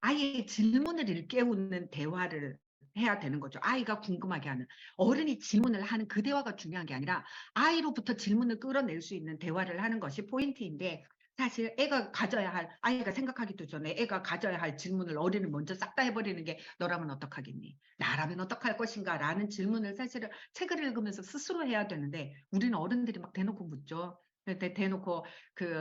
아이의 질문을 일깨우는 대화를 해야 되는 거죠. 아이가 궁금하게 하는. 어른이 질문을 하는 그 대화가 중요한 게 아니라 아이로부터 질문을 끌어낼 수 있는 대화를 하는 것이 포인트인데, 사실 애가 가져야 할, 아이가 생각하기도 전에 애가 가져야 할 질문을 어른이 먼저 싹 다 해버리는 게, 너라면 어떡하겠니? 나라면 어떡할 것인가? 라는 질문을 사실은 책을 읽으면서 스스로 해야 되는데, 우리는 어른들이 막 대놓고 묻죠. 대놓고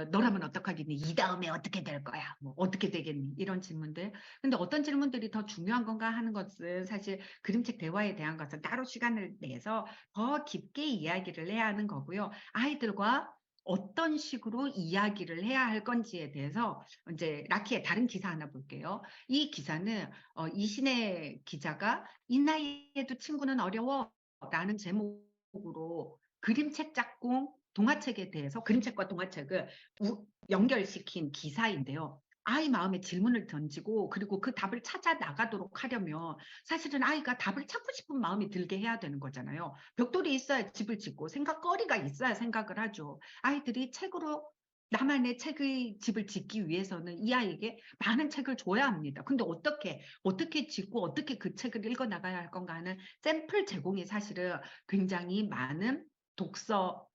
너라면 어떡하겠니? 이 다음에 어떻게 될 거야? 뭐 어떻게 되겠니? 이런 질문들. 근데 어떤 질문들이 더 중요한 건가 하는 것은, 사실 그림책 대화에 대한 것은 따로 시간을 내서 더 깊게 이야기를 해야 하는 거고요. 아이들과 어떤 식으로 이야기를 해야 할 건지에 대해서 이제 라키의 다른 기사 하나 볼게요. 이 기사는 이신혜 기자가 "이 나이에도 친구는 어려워라는 제목으로 그림책 짝꿍 동화책에 대해서, 그림책과 동화책을 연결시킨 기사인데요. 아이 마음에 질문을 던지고, 그리고 그 답을 찾아 나가도록 하려면 사실은 아이가 답을 찾고 싶은 마음이 들게 해야 되는 거잖아요. 벽돌이 있어야 집을 짓고 생각거리가 있어야 생각을 하죠. 아이들이 책으로 나만의 책의 집을 짓기 위해서는 이 아이에게 많은 책을 줘야 합니다. 근데 어떻게 짓고 어떻게 그 책을 읽어 나가야 할 건가 하는 샘플 제공이 사실은 굉장히 많은 독서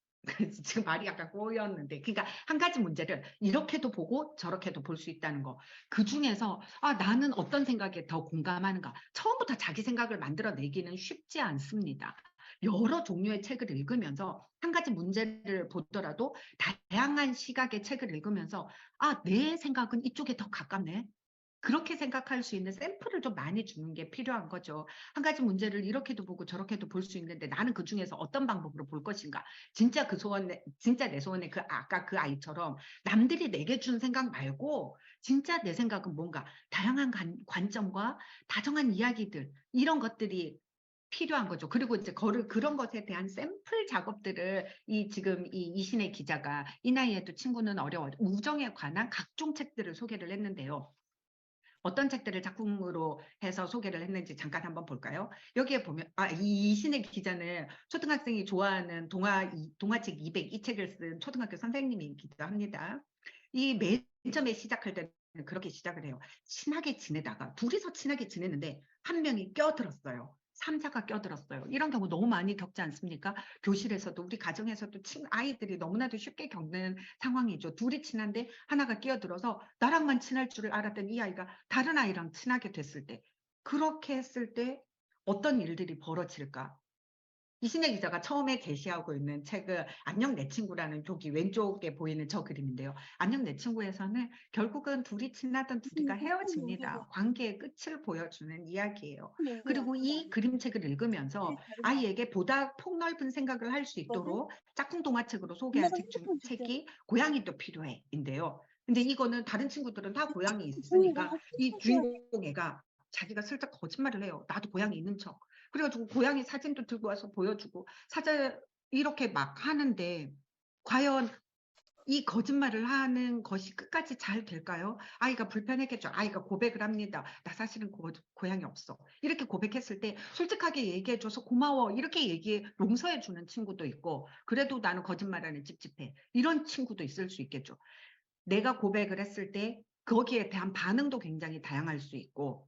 지금 말이 약간 꼬였는데, 그러니까 한 가지 문제를 이렇게도 보고 저렇게도 볼 수 있다는 거. 그 중에서 나는 어떤 생각에 더 공감하는가. 처음부터 자기 생각을 만들어내기는 쉽지 않습니다. 여러 종류의 책을 읽으면서 한 가지 문제를 보더라도 다양한 시각의 책을 읽으면서 내 생각은 이쪽에 더 가깝네. 그렇게 생각할 수 있는 샘플을 좀 많이 주는 게 필요한 거죠. 한 가지 문제를 이렇게도 보고 저렇게도 볼 수 있는데, 나는 그중에서 어떤 방법으로 볼 것인가? 진짜 내 소원의 아까 그 아이처럼 남들이 내게 준 생각 말고 진짜 내 생각은 뭔가, 다양한 관점과 다정한 이야기들, 이런 것들이 필요한 거죠. 그리고 이제 그런 것에 대한 샘플 작업들을 지금 이 이신의 기자가 "이 나이에도 친구는 어려워" 우정에 관한 각종 책들을 소개를 했는데요. 어떤 책들을 작품으로 해서 소개를 했는지 잠깐 한번 볼까요? 여기에 보면 이 이신의 기자는 초등학생이 좋아하는 동화책 200, 이 책을 쓴 초등학교 선생님이기도 합니다. 이 맨 처음에 시작할 때는 그렇게 시작을 해요. 친하게 지내다가 둘이서 친하게 지냈는데 한 명이 껴들었어요. 삼자가 껴들었어요. 이런 경우 너무 많이 겪지 않습니까? 교실에서도, 우리 가정에서도 아이들이 너무나도 쉽게 겪는 상황이죠. 둘이 친한데 하나가 끼어들어서 나랑만 친할 줄을 알았던 이 아이가 다른 아이랑 친하게 됐을 때, 그렇게 했을 때 어떤 일들이 벌어질까? 이신혜 기자가 처음에 게시하고 있는 책은 "안녕 내 친구라는", 저기 왼쪽에 보이는 저 그림인데요. "안녕 내 친구에서는 결국은 둘이 친하던 둘이가 헤어집니다. 관계의 끝을 보여주는 이야기예요. 그리고 이 그림책을 읽으면서 아이에게 보다 폭넓은 생각을 할 수 있도록 짝꿍 동화책으로 소개한 책이 "고양이도 필요해" 인데요. 근데 이거는 다른 친구들은 다 고양이 있으니까 이 주인공 애가 자기가 슬쩍 거짓말을 해요. "나도 고양이 있는 척." 그래 가지고 고양이 사진도 들고 와서 보여주고 이렇게 막 하는데, 과연 이 거짓말을 하는 것이 끝까지 잘 될까요? 아이가 불편했겠죠. 아이가 고백을 합니다. "나 사실은 고양이 없어." 이렇게 고백했을 때 솔직하게 얘기해 줘서 "고마워." 이렇게 용서해 주는 친구도 있고, "그래도 나는 거짓말하는 찝찝해." 이런 친구도 있을 수 있겠죠. 내가 고백을 했을 때 거기에 대한 반응도 굉장히 다양할 수 있고,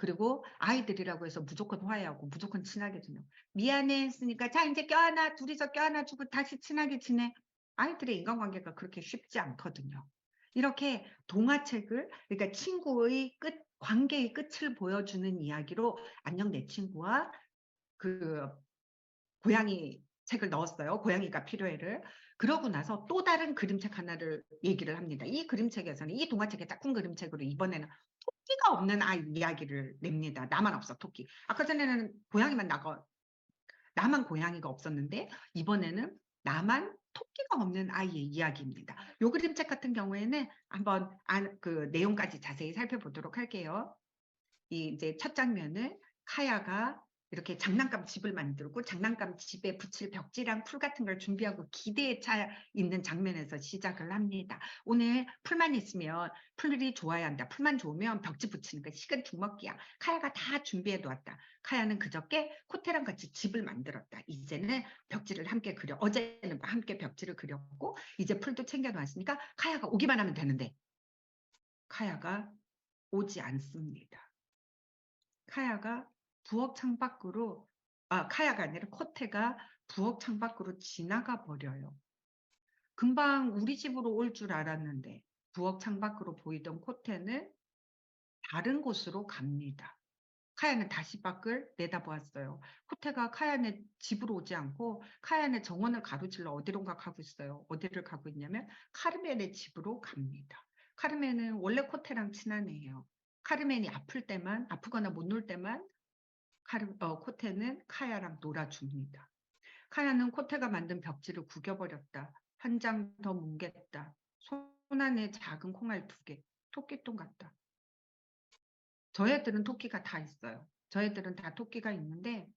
그리고 아이들이라고 해서 무조건 화해하고 무조건 친하게 지내고, "미안해." 했으니까 "자 인제 껴안아." 둘이서 껴안아 주고 다시 친하게 지내. 아이들의 인간관계가 그렇게 쉽지 않거든요. 이렇게 동화책을, 그러니까 친구의 관계의 끝을 보여주는 이야기로 "안녕 내 친구와 그 고양이" 책을 넣었어요. "고양이가 필요해를." 그러고 나서 또 다른 그림책 하나를 얘기를 합니다. 이 그림책에서는, 이 동화책의 짝꿍 그림책으로 이번에는 토끼가 없는 아이 이야기를 냅니다. "나만 없어 토끼." 아까 전에는 나만 고양이가 없었는데, 이번에는 나만 토끼가 없는 아이의 이야기입니다. 요 그림책 같은 경우에는 한번 내용까지 자세히 살펴보도록 할게요. 이제 첫 장면은 카야가 이렇게 장난감 집을 만들고 장난감 집에 붙일 벽지랑 풀 같은 걸 준비하고 기대에 차 있는 장면에서 시작을 합니다. "오늘 풀만 있으면, 풀이 좋아야 한다. 풀만 좋으면 벽지 붙이는 거 식은 죽 먹기야. 카야가 다 준비해 놓았다. 카야는 그저께 코테랑 같이 집을 만들었다. 이제는 벽지를 함께 그려 어제는 함께 벽지를 그렸고 이제 풀도 챙겨 놨으니까 카야가 오기만 하면 되는데." 카야가 오지 않습니다. 카야가 부엌 창밖으로, 카야가 아니라 코테가 부엌 창밖으로 지나가 버려요. 금방 우리 집으로 올 줄 알았는데 부엌 창밖으로 보이던 코테는 다른 곳으로 갑니다. 카야는 다시 밖을 내다보았어요. 코테가 카야네 집으로 오지 않고 카야네 정원을 가로질러 어디론가 가고 있어요. 어디를 가고 있냐면 카르멘의 집으로 갑니다. 카르멘은 원래 코테랑 친한 애예요. 카르멘이 아프거나 못 놀 때만 코테는 카야랑 놀아줍니다. 카야는 코테가 만든 벽지를 구겨버렸다. 한 장 더 뭉갰다. 손 안에 작은 콩알 2개, 토끼똥 같다. 저애들은 토끼가 다 있어요. 저애들은 다 토끼가 있는데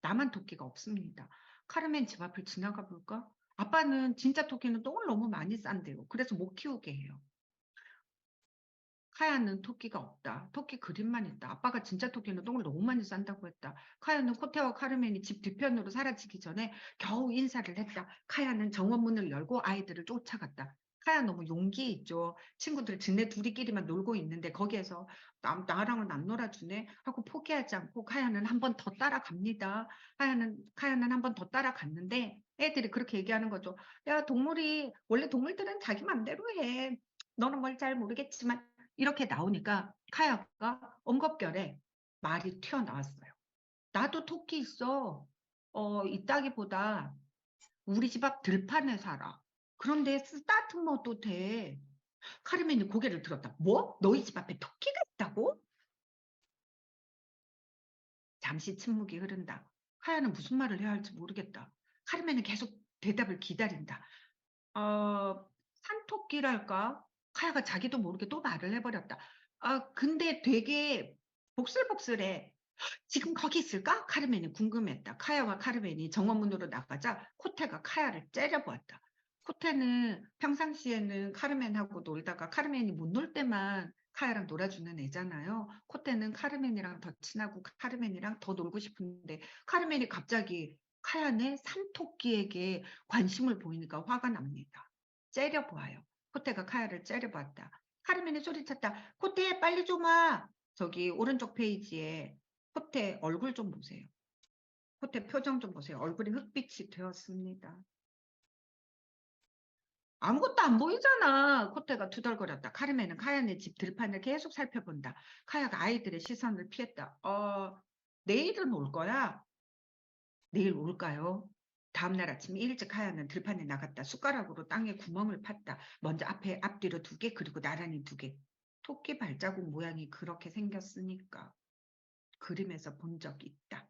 나만 토끼가 없습니다. 카르멘 집 앞을 지나가 볼까? 아빠는 진짜 토끼는 똥을 너무 많이 싼대요. 그래서 못 키우게 해요. 카야는 토끼가 없다. 토끼 그림만 있다. 아빠가 진짜 토끼는 똥을 너무 많이 싼다고 했다. 카야는 코테와 카르멘이 집 뒤편으로 사라지기 전에 겨우 인사를 했다. 카야는 정원문을 열고 아이들을 쫓아갔다. 카야 너무 용기 있죠. 친구들 지네 둘이끼리만 놀고 있는데 거기에서 나랑은 안 놀아주네 하고 포기하지 않고 카야는 한 번 더 따라갑니다. 카야는 한 번 더 따라갔는데 애들이 그렇게 얘기하는 거죠. 야, 원래 동물들은 자기 맘대로 해. 너는 뭘 잘 모르겠지만 이렇게 나오니까 카야가 엉겁결에 말이 튀어나왔어요. 나도 토끼 있어. 있다기보다 우리 집 앞 들판에 살아. 그런데 쓰다듬어도 돼. 카르멘이 고개를 들었다. 뭐? 너희 집 앞에 토끼가 있다고? 잠시 침묵이 흐른다. 카야는 무슨 말을 해야 할지 모르겠다. 카르멘은 계속 대답을 기다린다. 산토끼랄까? 카야가 자기도 모르게 또 말을 해버렸다. 근데 되게 복슬복슬해. 지금 거기 있을까? 카르멘이 궁금했다. 카야와 카르멘이 정원문으로 나가자 코테가 카야를 째려보았다. 코테는 평상시에는 카르멘하고 놀다가 카르멘이 못 놀 때만 카야랑 놀아주는 애잖아요. 코테는 카르멘이랑 더 친하고 카르멘이랑 더 놀고 싶은데 카르멘이 갑자기 카야네 산토끼에게 관심을 보이니까 화가 납니다. 째려보아요. 코테가 카야를 째려봤다. 카르멘이 소리쳤다. 코테 빨리 좀 와. 저기 오른쪽 페이지에 코테 얼굴 좀 보세요. 코테 표정 좀 보세요. 얼굴이 흑빛이 되었습니다. 아무것도 안 보이잖아. 코테가 투덜거렸다. 카르멘은 카야네 집 들판을 계속 살펴본다. 카야가 아이들의 시선을 피했다. 내일은 올 거야? 내일 올까요? 다음날 아침 일찍 카야는 들판에 나갔다. 숟가락으로 땅에 구멍을 팠다. 먼저 앞뒤로 2개, 그리고 나란히 2개. 토끼 발자국 모양이 그렇게 생겼으니까 그림에서 본 적 있다.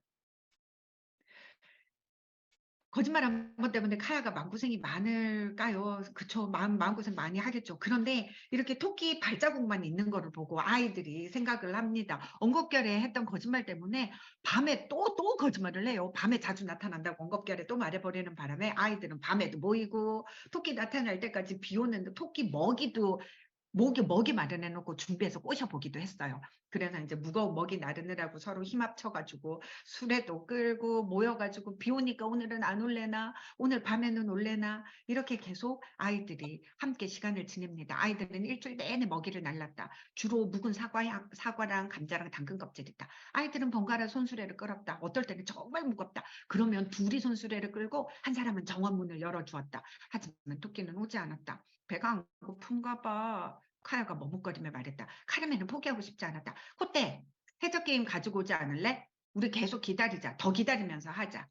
거짓말한 것 때문에 카야가 마음고생이 많을까요? 그쵸. 마음고생 많이 하겠죠. 그런데 이렇게 토끼 발자국만 있는 거를 보고 아이들이 생각을 합니다. 엉겁결에 했던 거짓말 때문에 밤에 또 거짓말을 해요. 밤에 자주 나타난다고 엉겁결에 또 말해버리는 바람에 아이들은 밤에도 모이고 토끼 나타날 때까지 비 오는데 토끼 먹이 마련해 놓고 준비해서 꼬셔보기도 했어요. 그래서 이제 무거운 먹이 나르느라고 서로 힘 합쳐가지고 수레도 끌고 모여가지고 비 오니까 오늘은 안 올래나 오늘 밤에는 올래나 이렇게 계속 아이들이 함께 시간을 지냅니다. 아이들은 일주일 내내 먹이를 날랐다. 주로 묵은 사과랑 감자랑 당근 껍질이다. 아이들은 번갈아 손수레를 끌었다. 어떨 때는 정말 무겁다. 그러면 둘이 손수레를 끌고 한 사람은 정원문을 열어주었다. 하지만 토끼는 오지 않았다. 배가 안 고픈가 봐. 카야가 머뭇거리며 말했다. 카르멘은 포기하고 싶지 않았다. 코떼, 해적 게임 가지고 오지 않을래? 우리 계속 기다리자. 더 기다리면서 하자.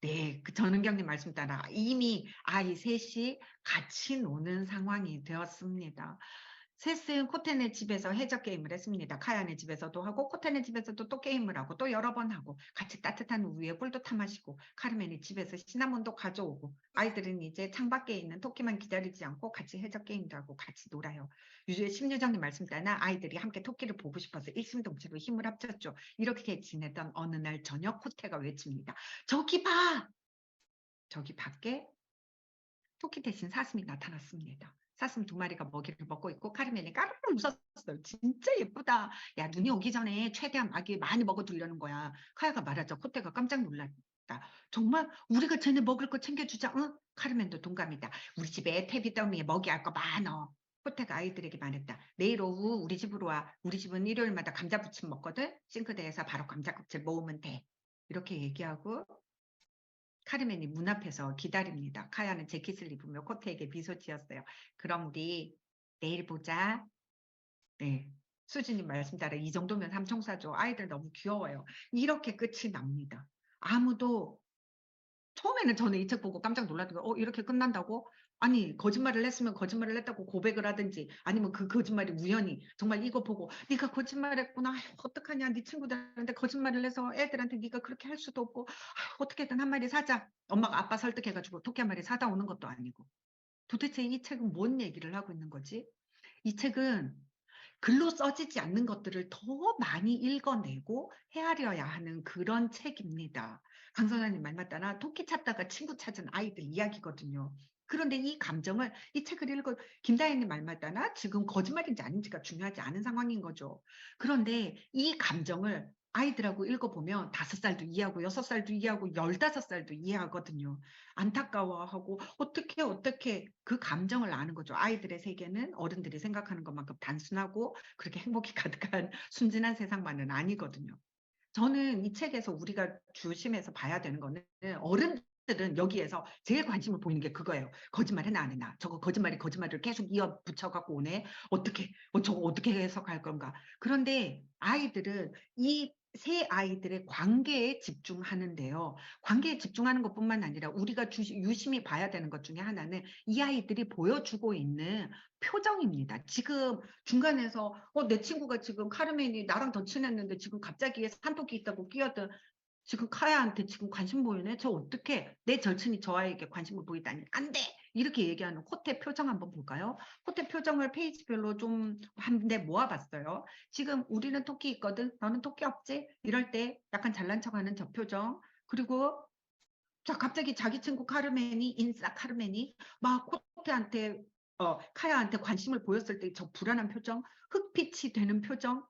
네, 그 전은경님 말씀 따라 이미 아이 셋이 같이 노는 상황이 되었습니다. 셋은 코테네 집에서 해적 게임을 했습니다. 카야네 집에서도 하고 코테네 집에서도 또 게임을 하고 또 여러 번 하고 같이 따뜻한 우유에 꿀도 타 마시고 카르멘이 집에서 시나몬도 가져오고 아이들은 이제 창밖에 있는 토끼만 기다리지 않고 같이 해적 게임도 하고 같이 놀아요. 유주의 심유정님 말씀 따라 아이들이 함께 토끼를 보고 싶어서 일심동체로 힘을 합쳤죠. 이렇게 지내던 어느 날 저녁 코테가 외칩니다. 저기 봐! 저기 밖에 토끼 대신 사슴이 나타났습니다. 사슴 2마리가 먹이를 먹고 있고 카르멘이 까르르 웃었어요. 진짜 예쁘다. 야, 눈이 오기 전에 최대한 많이 먹어두려는 거야. 카야가 말하자 코테가 깜짝 놀랐다. 정말 우리가 쟤네 먹을 거 챙겨주자. 응? 카르멘도 동감이다. 우리 집에 태비 더미에 먹이할 거 많어. 코태가 아이들에게 말했다. 내일 오후 우리 집으로 와. 우리 집은 일요일마다 감자부침 먹거든. 싱크대에서 바로 감자껍질 모으면 돼. 이렇게 얘기하고 카르멘이 문 앞에서 기다립니다. 카야는 재킷을 입으며 코태에게 미소 지었어요. 그럼 우리 내일 보자. 네. 수진님 말씀 따라 이 정도면 삼총사죠. 아이들 너무 귀여워요. 이렇게 끝이 납니다. 아무도 처음에는 저는 이 책 보고 깜짝 놀랐던 거, 이렇게 끝난다고? 아니, 거짓말을 했으면 거짓말을 했다고 고백을 하든지, 아니면 그 거짓말이 우연히, 정말 이거 보고, 네가 거짓말했구나, 아휴, 어떡하냐, 네 친구들한테 거짓말을 해서 애들한테 네가 그렇게 할 수도 없고, 아휴, 어떻게든 한 마리 사자. 엄마가 아빠 설득해가지고 토끼 한 마리 사다 오는 것도 아니고. 도대체 이 책은 뭔 얘기를 하고 있는 거지? 이 책은 글로 써지지 않는 것들을 더 많이 읽어내고 헤아려야 하는 그런 책입니다. 강선아님 말 맞다나 토끼 찾다가 친구 찾은 아이들 이야기거든요. 그런데 이 감정을 이 책을 읽어 김다혜님 말 맞다나 지금 거짓말인지 아닌지가 중요하지 않은 상황인 거죠. 그런데 이 감정을 아이들하고 읽어보면 5살도 이해하고 6살도 이해하고 15살도 이해하거든요. 안타까워하고 어떻게 그 감정을 아는 거죠. 아이들의 세계는 어른들이 생각하는 것만큼 단순하고 그렇게 행복이 가득한 순진한 세상만은 아니거든요. 저는 이 책에서 우리가 주심해서 봐야 되는 거는 어른들은 여기에서 제일 관심을 보이는 게 그거예요. 거짓말 해나 안 해나. 저거 거짓말을 계속 이어 붙여갖고 오네. 저거 어떻게 해석할 건가. 그런데 아이들은 이 세 아이들의 관계에 집중하는데요. 관계에 집중하는 것뿐만 아니라 우리가 유심히 봐야 되는 것 중에 하나는 이 아이들이 보여주고 있는 표정입니다. 지금 중간에서 내 친구가 지금 카르멘이 나랑 더 친했는데 지금 갑자기 산토끼 있다고 끼어든 지금 카야한테 지금 관심 보이네. 저 어떻게 내 절친이 저 아이에게 관심을 보이다니 안 돼. 이렇게 얘기하는 코테 표정 한번 볼까요? 코테 표정을 페이지별로 좀 한데 모아봤어요. 지금 우리는 토끼 있거든. 너는 토끼 없지? 이럴 때 약간 잘난 척하는 저 표정. 그리고 자 갑자기 자기 친구 카르멘이 인싸 카르멘이 막 코테한테 카야한테 관심을 보였을 때 저 불안한 표정, 흑빛이 되는 표정.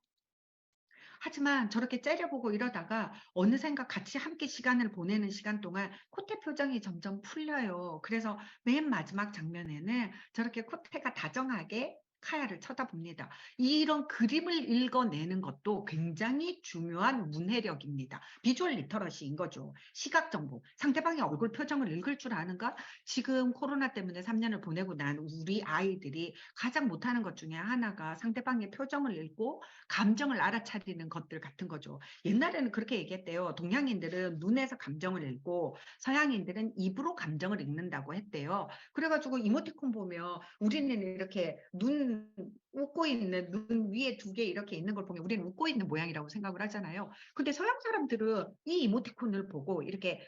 하지만 저렇게 째려보고 이러다가 어느샌가 같이 함께 시간을 보내는 시간 동안 코테 표정이 점점 풀려요. 그래서 맨 마지막 장면에는 저렇게 코테가 다정하게 카야를 쳐다봅니다. 이런 그림을 읽어내는 것도 굉장히 중요한 문해력입니다. 비주얼 리터러시인 거죠. 시각 정보. 상대방의 얼굴 표정을 읽을 줄 아는가? 지금 코로나 때문에 3년을 보내고 난 우리 아이들이 가장 못하는 것 중에 하나가 상대방의 표정을 읽고 감정을 알아차리는 것들 같은 거죠. 옛날에는 그렇게 얘기했대요. 동양인들은 눈에서 감정을 읽고 서양인들은 입으로 감정을 읽는다고 했대요. 그래가지고 이모티콘 보면 우리는 이렇게 눈 웃고 있는 눈 위에 2개 이렇게 있는 걸 보면 우리는 웃고 있는 모양이라고 생각을 하잖아요. 근데 서양 사람들은 이 이모티콘을 보고 이렇게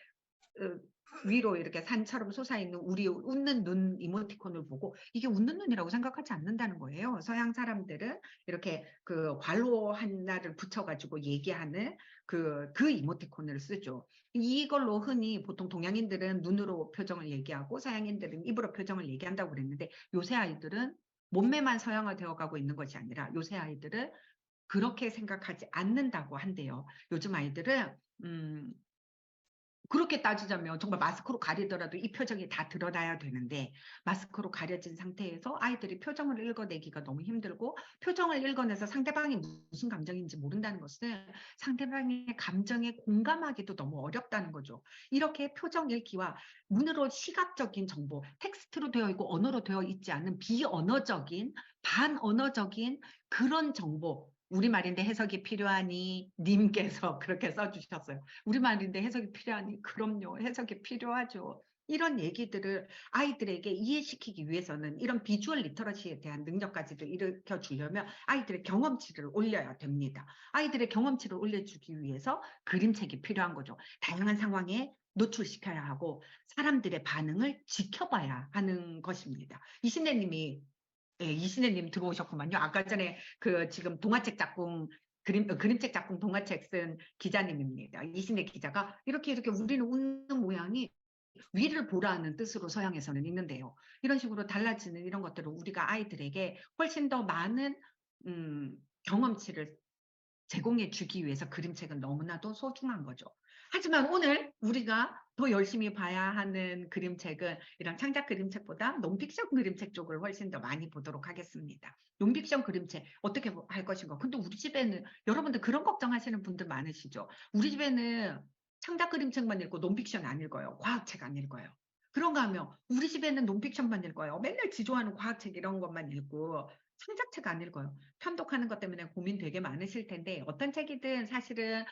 위로 이렇게 산처럼 솟아있는 우리 웃는 눈 이모티콘을 보고 이게 웃는 눈이라고 생각하지 않는다는 거예요. 서양 사람들은 이렇게 그 괄호 하나를 붙여가지고 얘기하는 그 이모티콘을 쓰죠. 이걸로 흔히 보통 동양인들은 눈으로 표정을 얘기하고 서양인들은 입으로 표정을 얘기한다고 그랬는데 요새 아이들은 몸매만 서양화되어 가고 있는 것이 아니라 요새 아이들은 그렇게 생각하지 않는다고 한대요. 요즘 아이들은 그렇게 따지자면 정말 마스크로 가리더라도 이 표정이 다 드러나야 되는데 마스크로 가려진 상태에서 아이들이 표정을 읽어내기가 너무 힘들고 표정을 읽어내서 상대방이 무슨 감정인지 모른다는 것은 상대방의 감정에 공감하기도 너무 어렵다는 거죠. 이렇게 표정 읽기와 눈으로 시각적인 정보, 텍스트로 되어 있고 언어로 되어 있지 않은 비언어적인, 반언어적인 그런 정보, 우리말인데 해석이 필요하니 님께서 그렇게 써주셨어요. 우리말인데 해석이 필요하니 그럼요. 해석이 필요하죠. 이런 얘기들을 아이들에게 이해시키기 위해서는 이런 비주얼 리터러시에 대한 능력까지도 일으켜 주려면 아이들의 경험치를 올려야 됩니다. 아이들의 경험치를 올려주기 위해서 그림책이 필요한 거죠. 다양한 상황에 노출시켜야 하고 사람들의 반응을 지켜봐야 하는 것입니다. 이신혜님이 이신혜님 들어오셨구만요. 아까 전에 그 지금 동화책 작품 그림책 작품 동화책 쓴 기자님입니다. 이신혜 기자가 이렇게 우리는 웃는 모양이 위를 보라는 뜻으로 서양에서는 있는데요. 이런 식으로 달라지는 이런 것들을 우리가 아이들에게 훨씬 더 많은 경험치를 제공해 주기 위해서 그림책은 너무나도 소중한 거죠. 하지만 오늘 우리가 더 열심히 봐야 하는 그림책은 이런 창작 그림책보다 논픽션 그림책 쪽을 훨씬 더 많이 보도록 하겠습니다. 논픽션 그림책 어떻게 할 것인가. 근데 우리 집에는 여러분들 그런 걱정하시는 분들 많으시죠. 우리 집에는 창작 그림책만 읽고 논픽션 안 읽어요. 과학책 안 읽어요. 그런가 하면 우리 집에는 논픽션만 읽어요. 맨날 지 좋아하는 과학책 이런 것만 읽고 창작책 안 읽어요. 편독하는 것 때문에 고민 되게 많으실 텐데 어떤 책이든 사실은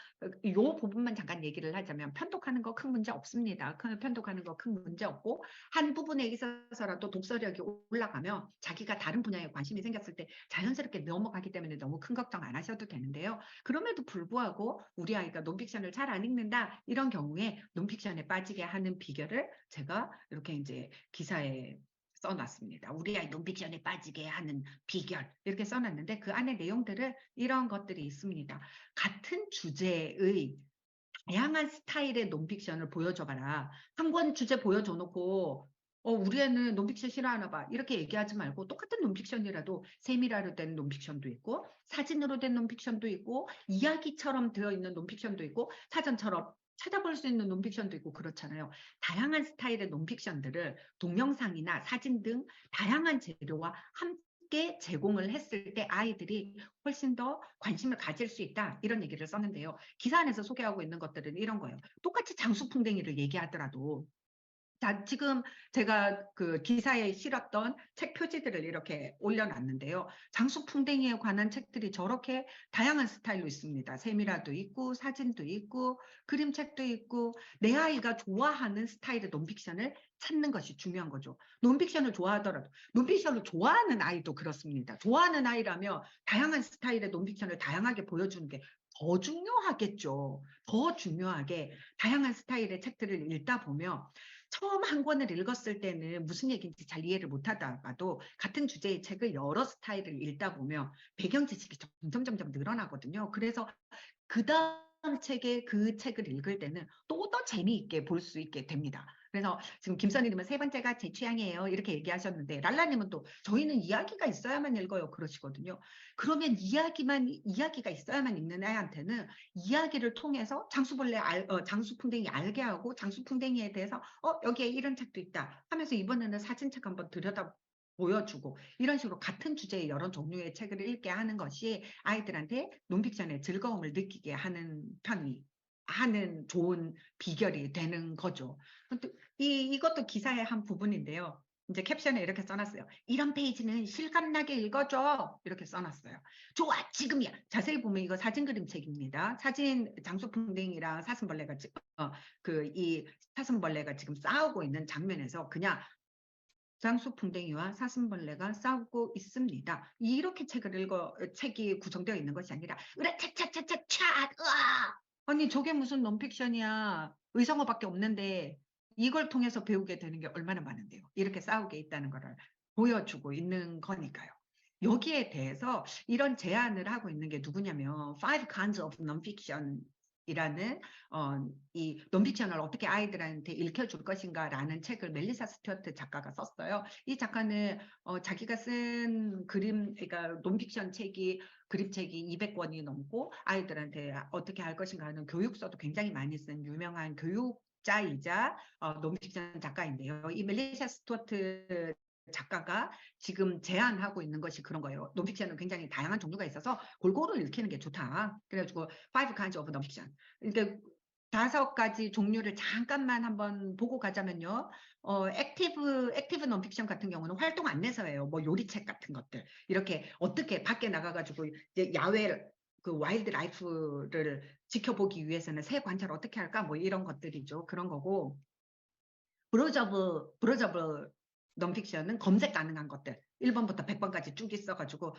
이 부분만 잠깐 얘기를 하자면 편독하는 거 큰 문제 없습니다. 편독하는 거 큰 문제 없고 한 부분에 있어서라도 독서력이 올라가면 자기가 다른 분야에 관심이 생겼을 때 자연스럽게 넘어가기 때문에 너무 큰 걱정 안 하셔도 되는데요. 그럼에도 불구하고 우리 아이가 논픽션을 잘 안 읽는다 이런 경우에 논픽션에 빠지게 하는 비결을 제가 이렇게 이제 기사에 써놨습니다. 우리 아이 논픽션에 빠지게 하는 비결 이렇게 써놨는데 그 안에 내용들을 이런 것들이 있습니다. 같은 주제의 다양한 스타일의 논픽션을 보여줘봐라. 한 권 주제 보여줘 놓고 우리 애는 논픽션 싫어하나 봐. 이렇게 얘기하지 말고 똑같은 논픽션이라도 세밀하로 된 논픽션도 있고 사진으로 된 논픽션도 있고 이야기처럼 되어 있는 논픽션도 있고 사전처럼 찾아볼 수 있는 논픽션도 있고 그렇잖아요. 다양한 스타일의 논픽션들을 동영상이나 사진 등 다양한 재료와 함께 제공을 했을 때 아이들이 훨씬 더 관심을 가질 수 있다. 이런 얘기를 썼는데요. 기사 안에서 소개하고 있는 것들은 이런 거예요. 똑같이 장수풍뎅이를 얘기하더라도 자, 지금 제가 그 기사에 실었던 책 표지들을 이렇게 올려놨는데요. 장수풍뎅이에 관한 책들이 저렇게 다양한 스타일로 있습니다. 세미라도 있고 사진도 있고 그림책도 있고 내 아이가 좋아하는 스타일의 논픽션을 찾는 것이 중요한 거죠. 논픽션을 좋아하더라도 논픽션을 좋아하는 아이도 그렇습니다. 좋아하는 아이라면 다양한 스타일의 논픽션을 다양하게 보여주는 게 더 중요하겠죠. 더 중요하게 다양한 스타일의 책들을 읽다 보면 처음 한 권을 읽었을 때는 무슨 얘기인지 잘 이해를 못하다가도 같은 주제의 책을 여러 스타일을 읽다 보면 배경 지식이 점점 늘어나거든요. 그래서 그 다음 책에 그 책을 읽을 때는 또 더 재미있게 볼 수 있게 됩니다. 그래서 지금 김선희님은 세 번째가 제 취향이에요. 이렇게 얘기하셨는데 랄라님은 또 저희는 이야기가 있어야만 읽어요. 그러시거든요. 그러면 이야기가 있어야만 읽는 애한테는 이야기를 통해서 장수풍뎅이 알게 하고 장수풍뎅이에 대해서 여기에 이런 책도 있다 하면서 이번에는 사진책 한번 들여다 보여주고 이런 식으로 같은 주제의 여러 종류의 책을 읽게 하는 것이 아이들한테 논픽션의 즐거움을 느끼게 하는 좋은 비결이 되는 거죠. 이것도 기사의 한 부분인데요. 이제 캡션에 이렇게 써놨어요. 이런 페이지는 실감나게 읽어줘. 이렇게 써놨어요. 좋아, 지금이야. 자세히 보면 이거 사진 그림책입니다. 사진 장수풍뎅이랑 사슴벌레가 이 사슴벌레가 지금 싸우고 있는 장면에서 그냥 장수풍뎅이와 사슴벌레가 싸우고 있습니다. 이렇게 책이 구성되어 있는 것이 아니라 으라차차차차 으아! 아니 저게 무슨 논픽션이야. 의성어밖에 없는데 이걸 통해서 배우게 되는 게 얼마나 많은데요. 이렇게 싸우게 있다는 것을 보여주고 있는 거니까요. 여기에 대해서 이런 제안을 하고 있는 게 누구냐면 Five Kinds of Nonfiction 이라는 이 논픽션을 어떻게 아이들한테 읽혀줄 것인가라는 책을 멜리사 스튜어트 작가가 썼어요. 이 작가는 자기가 쓴 그러니까 논픽션 그림책이 200권이 넘고 아이들한테 어떻게 할 것인가 하는 교육서도 굉장히 많이 쓴 유명한 교육자이자 논픽션 작가인데요. 이 멜리사 스튜어트 작가가 지금 제안하고 있는 것이 그런 거예요. 논픽션은 굉장히 다양한 종류가 있어서 골고루 읽히는 게 좋다. 그래가지고 Five Kinds of Nonfiction. 그러니까 5가지 종류를 잠깐만 한번 보고 가자면요. 액티브 논픽션 같은 경우는 활동 안내서예요. 뭐 요리책 같은 것들. 이렇게 어떻게 밖에 나가가지고 이제 야외 그 와일드 라이프를 지켜보기 위해서는 새 관찰 어떻게 할까? 뭐 이런 것들이죠. 그런 거고. 브로저블 논픽션은 검색 가능한 것들 1번부터 100번까지 쭉 있어가지고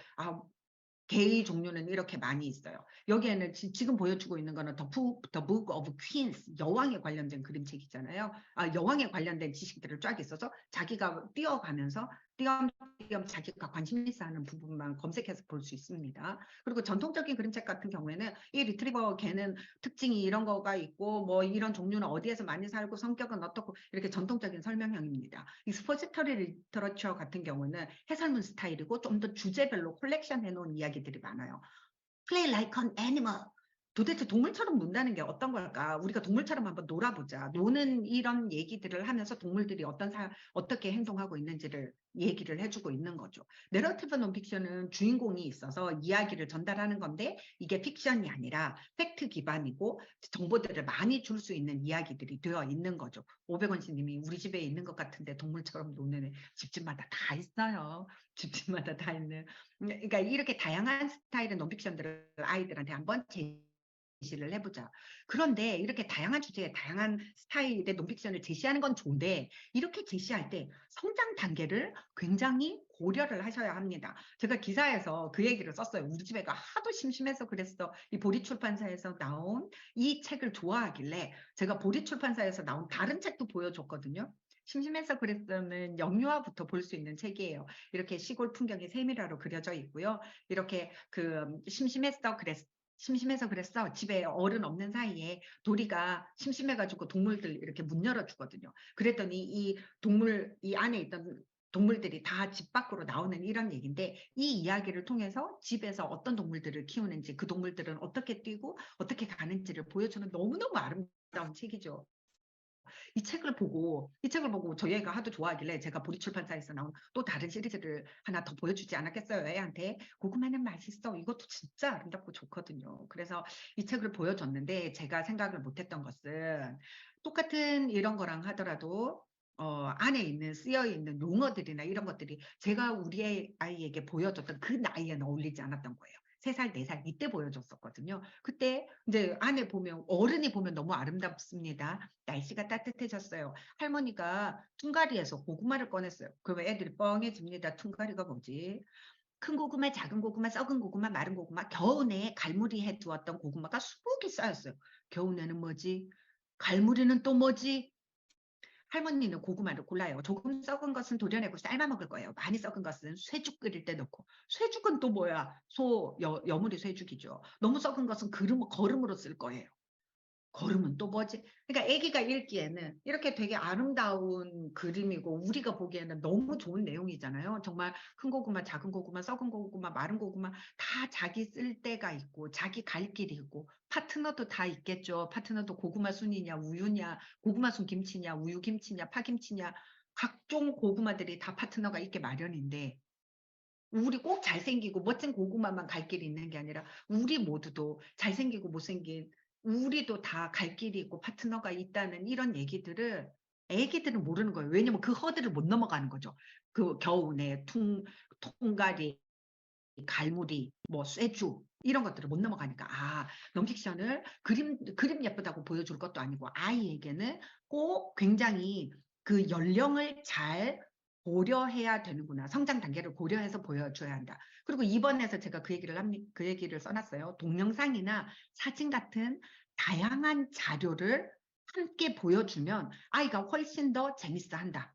게이 종류는 이렇게 많이 있어요. 여기에는 지금 보여주고 있는 거는 The Book of Queens, 여왕에 관련된 그림책이잖아요. 여왕에 관련된 지식들을 쫙 있어서 자기가 뛰어가면서 띄엄띄엄 자기가 관심 있어 하는 부분만 검색해서 볼 수 있습니다. 그리고 전통적인 그림책 같은 경우에는 이 리트리버 개는 특징이 이런 거가 있고 뭐 이런 종류는 어디에서 많이 살고 성격은 어떻고 이렇게 전통적인 설명형입니다. 이 스포지터리 리터러처 같은 경우는 해설문 스타일이고 좀 더 주제별로 콜렉션 해놓은 이야기들이 많아요. play like an animal. 도대체 동물처럼 논다는 게 어떤 걸까? 우리가 동물처럼 한번 놀아보자. 노는 이런 얘기들을 하면서 동물들이 어떻게 행동하고 있는지를 얘기를 해주고 있는 거죠. 내러티브 논픽션은 주인공이 있어서 이야기를 전달하는 건데 이게 픽션이 아니라 팩트 기반이고 정보들을 많이 줄 수 있는 이야기들이 되어 있는 거죠. 500원씨 님이 우리 집에 있는 것 같은데 동물처럼 노는 애 집집마다 다 있어요. 집집마다 다 있는. 그러니까 이렇게 다양한 스타일의 논픽션들을 아이들한테 한번 제시를 해보자. 그런데 이렇게 다양한 주제에 다양한 스타일의 논픽션을 제시하는 건 좋은데 이렇게 제시할 때 성장 단계를 굉장히 고려를 하셔야 합니다. 제가 기사에서 그 얘기를 썼어요. 우리 집 애가 하도 심심해서 그랬어. 이 보리출판사에서 나온 이 책을 좋아하길래 제가 보리출판사에서 나온 다른 책도 보여줬거든요. 심심해서 그랬어는 영유아부터 볼 수 있는 책이에요. 이렇게 시골 풍경이 세밀하로 그려져 있고요. 이렇게 심심해서 그랬어. 집에 어른 없는 사이에 도리가 심심해가지고 동물들 이렇게 문 열어주거든요. 그랬더니 이 안에 있던 동물들이 다 집 밖으로 나오는 이런 얘기인데 이 이야기를 통해서 집에서 어떤 동물들을 키우는지 그 동물들은 어떻게 뛰고 어떻게 가는지를 보여주는 너무너무 아름다운 책이죠. 이 책을 보고 저희 애가 하도 좋아하길래 제가 보리출판사에서 나온 또 다른 시리즈를 하나 더 보여주지 않았겠어요, 애한테. 고구마는 맛있어. 이것도 진짜 아름답고 좋거든요. 그래서 이 책을 보여줬는데 제가 생각을 못했던 것은 똑같은 이런 거랑 하더라도 안에 쓰여 있는 용어들이나 이런 것들이 제가 우리 아이에게 보여줬던 그 나이에는 어울리지 않았던 거예요. 3살, 4살 이때 보여줬었거든요. 그때 이제 안에 보면 어른이 보면 너무 아름답습니다. 날씨가 따뜻해졌어요. 할머니가 퉁가리에서 고구마를 꺼냈어요. 그러면 애들이 뻥해집니다. 퉁가리가 뭐지? 큰 고구마, 작은 고구마, 썩은 고구마, 마른 고구마, 겨우내 갈무리 해두었던 고구마가 수북이 쌓였어요. 겨우내는 뭐지? 갈무리는 또 뭐지? 할머니는 고구마를 골라요. 조금 썩은 것은 도려내고 삶아 먹을 거예요. 많이 썩은 것은 쇠죽 끓일 때 넣고. 쇠죽은 또 뭐야? 여물이 쇠죽이죠. 너무 썩은 것은 거름으로 쓸 거예요. 걸으면 또 뭐지? 그러니까 아기가 읽기에는 이렇게 되게 아름다운 그림이고 우리가 보기에는 너무 좋은 내용이잖아요. 정말 큰 고구마, 작은 고구마, 썩은 고구마, 마른 고구마 다 자기 쓸 때가 있고 자기 갈 길이 있고 파트너도 다 있겠죠. 파트너도 고구마 순이냐 우유냐 고구마 순 김치냐 우유 김치냐 파김치냐 각종 고구마들이 다 파트너가 있게 마련인데 우리 꼭 잘생기고 멋진 고구마만 갈 길이 있는 게 아니라 우리 모두도 잘생기고 못생긴 우리도 다 갈 길이 있고 파트너가 있다는 이런 얘기들을 애기들은 모르는 거예요. 왜냐면 그 허들을 못 넘어가는 거죠. 그 겨우내, 통가리, 갈무리, 뭐 쇠주 이런 것들을 못 넘어가니까 논픽션을 그림 예쁘다고 보여줄 것도 아니고 아이에게는 꼭 굉장히 그 연령을 잘 고려해야 되는구나. 성장 단계를 고려해서 보여줘야 한다. 그리고 2번에서 제가 그 얘기를 써놨어요. 동영상이나 사진 같은 다양한 자료를 함께 보여주면 아이가 훨씬 더 재밌어 한다.